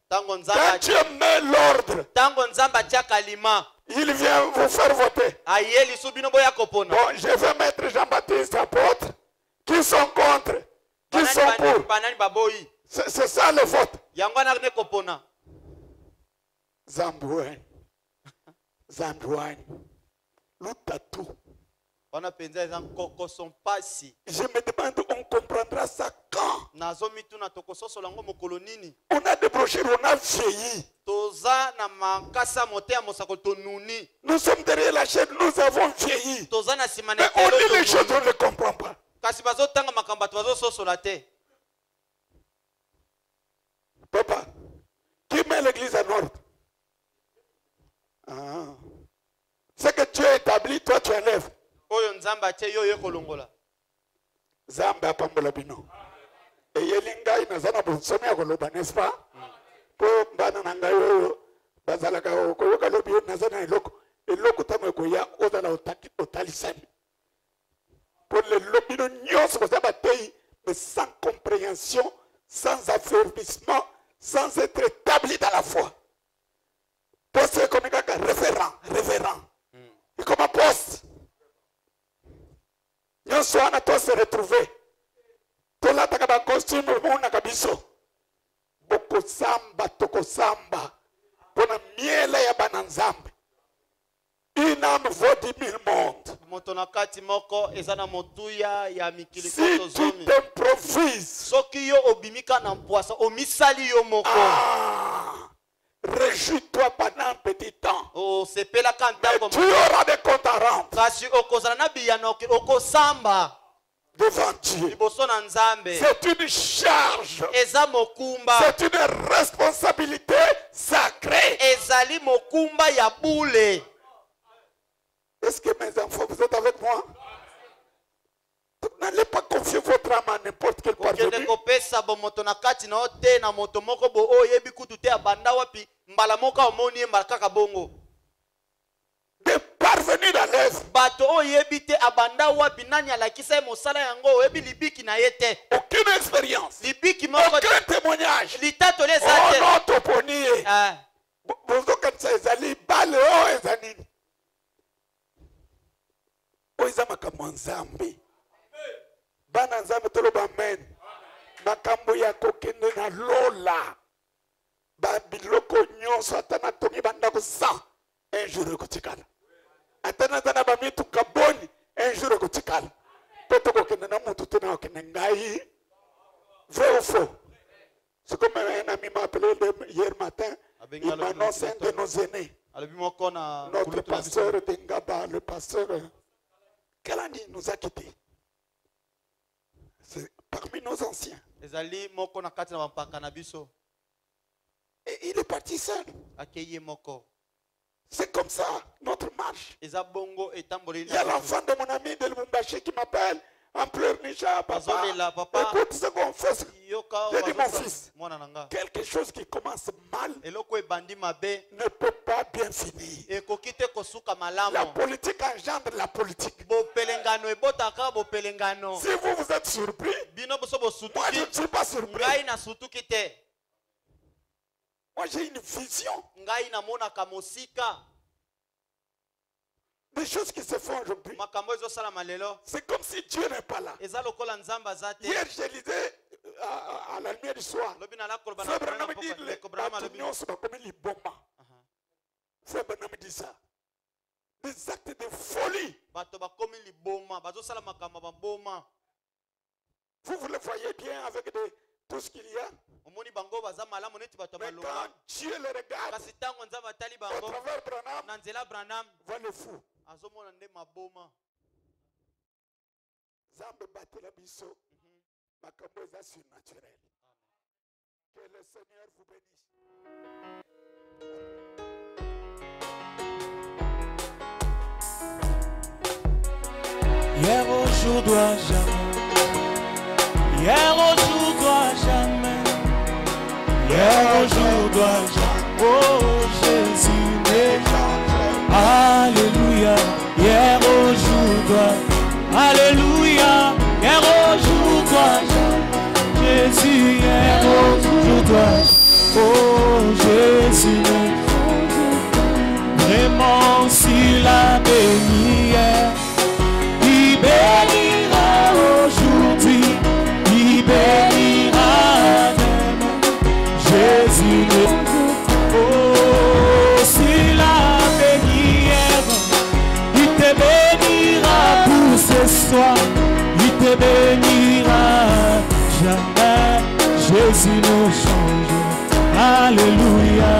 ntango Quand nzambe Dieu met l'ordre, ntango nzambe atiaka lima il vient vous faire voter. aye lisu bino boya kopona. Bon, je vais mettre Jean-Baptiste apôtre. Qui sont contre? Qui sont pour? banani baboyi C'est ça le vote. yango wana ne kopona. Zambouane. Zambouane. Lutatu. wana mpenza eza nkokoso mpasi. Je me demande, on comprendra ça quand? nazomituna tokososola yango mokolo nini. On a des brochures, on a vieilli. toza na makasa mote ya mosako tonuni. Nous sommes derrière la chaîne, nous avons vieilli. toza na nsima na Mais on lit les choses, ekolo on ne les comprend pas. kasi bazotanga makambo bato bazososola te. Papa, qui met l'église en ordre? Ah. Ce que Dieu établit, toi tu enlèves. oyo nzambe atie yo ekolongola. Zambe apambola bino. Eyeli ngai naza na bonsomi ya koloba, n'est-ce pas? Po mbana na ngai oyo bazalaka koyoka lobi oyo naza na eloko. Eloko ntango ekoya ozala otalisani. Po lelo bino nyonso koza bateyi, mais sans compréhension, sans affermissement, sans être établi dans la foi. Poste ekomi kaka révérend. Et comme poste. Nyonso wana to se retrouver. tolataka ba costume mona kabiso bokosamba tokosamba pona miele ya bana nzambe. Une âme vaut 10 000 mondes. moto na kati moko eza na motuya ya mikili Si koto tu zomi t'improvises, soki yo obimika na mpwasa omisali yo moko réjouis-toi pendant un petit temps. osepelaka Mais ntango tu auras des comptes à rendre kasi okozala na biyano okosamba devant Dieu. liboso na nzambe C'est une charge. eza mokumba C'est une responsabilité sacrée. ezali mokumba ya bule. Est-ce que mes enfants, vous êtes avec moi? N'allez pas confier votre âme à n'importe quel okende parvenu. kopesa bomoto na kati na yo te na moto moko bo oyo oyebi kutu te abanda wapi mbala moko omoni ye mbala kaka bongo Des parvenus dans l'œuvre. bato oyo oyebi te abanda wapi nani alakisa ye mosala yango oyebi libiki na ye te Aucune expérience. libiki moko te Aucun témoignage. litato eza Oh te non, toponie. Ah, Bozokanisa ezali bale oyo eza nini? Oyo eza makambo ya Nzambe. Bana Nzambe toloba amen. Makambo ya kokende na lola. Babiloko nyonso ata na tongi bandako 100. Un jour ekotikala. Ata na zana bamituka boni. Un jour ekotikala. Po tokokende na mutu te na okende ngai. Vrai ou faux? C'est comme un ami m'a appelé hier matin. Il m'annonce un de nos aînés. alobi moko na Notre kulutu na biso. pasteur de Ngaba, le pasteur Kalani nous a quittés. C'est parmi nos anciens. ezali moko na kati na bampaka na biso Et il est parti seul. akei ye moko C'est comme ça, notre marche. eza bongo etamboleli Il y a l'enfant de mon ami de Lubumbashi qui m'appelle en pleurnichant, Azolela, papa. papa. Écoute ce qu'on fait. yoka J'ai dit, mon bazosala- fils. mwana na nga Quelque chose qui commence mal eloko ebandi mabe ne peut pas bien finir. ekoki te kosuka La malamu politique engendre la politique. bopelengano ebotaka bopelengano Si vous êtes surpris, bino boso moi je bosutuki ne suis pas surpris. ngai nasutuki te Moi j'ai une vision ngai namonaka mosika des choses qui se font aujourd'hui. makambo ezosalama lelo C'est comme si Dieu n'est pas là. eza lokola nzambe aza te Hier, je lisais à la lumière du soir. lobi nalakoloba Frère Branham dit ndeko Branham les alobi nyonso bakomi liboma. Aha. Frère Branham dit ça. Des actes de folie. bato bakomi liboma bazosala makambo ya baboma Vous le voyez bien avec tout ce qu'il y a. omoni bango baza malamu neti bato ya Mais balonga quand Dieu le regarde kasi ntango nzambe atali à bango travers Branham, na nzela Branham voit le fou. azomona nde maboma Zambe batela biso. Makambo eza surnaturel. Que le Seigneur vous bénisse. Hier, aujourd'hui, à jamais. Hier, aujourd'hui, à jamais. Hier, aujourd'hui, à jamais. Oh, Jésus n'est jamais. Alléluia. Hier, aujourd'hui. Alléluia. Hier, aujourd'hui, à jamais. Jésus, hier, aujourd'hui. Oh, Jésus n'est jamais. Vraiment, s'il a béni hier. Il bénira aujourd'hui, il bénira demain. Jésus ne oh, s'il a béni hier, il te bénira pour ce soir, il te bénira jamais. Jésus ne change. Alléluia.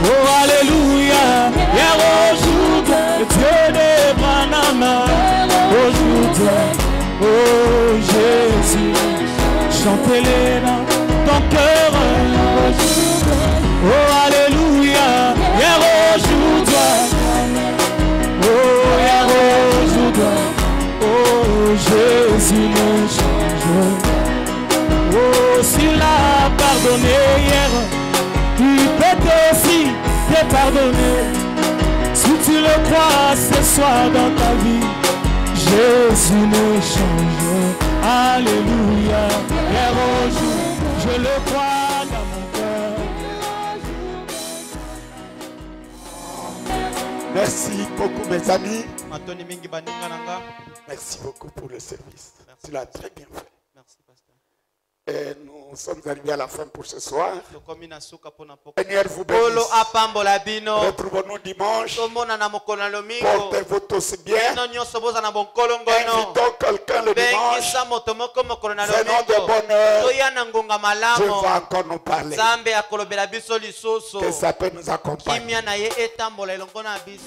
Oh, alléluia. Hier aujourd'hui, le Dieu de Branham. Aujourd'hui, oh Jésus, chantez-les dans ton cœur. Oh, alléluia. Hier aujourd'hui, oh, hier aujourd'hui, oh Jésus me change. Oh, s'il a pardonné hier, il peut aussi te pardonner. Si tu le crois ce soir dans ta vie, Jésus ne change. Alléluia. Hier au jour, je le crois dans mon cœur. Merci beaucoup mes amis. matoni mingi baninga na nga Merci beaucoup pour le service. merci Tu l'as très bien fait. Merci, pasteur. Et nous sommes arrivés à la fin pour ce soir. Tokomi na suka pona poko. Seigneur vous Polo bénisse. apambola bino. Retrouvons-nous dimanche. Tomona na mokolo na lomingo. Portez-vous tous bien. Bino nyonso boza na bonkolo ngono. Invitons quelqu'un le dimanche. Bengisa moto moko mokolo na Venons de lomingo. bonne heure. Toya na ngonga Dieu malamo. va encore nous parler. Nzambe akolobela biso lisusu. Que ça peut nous accompagner. Kimia na ye etambola elongo na biso.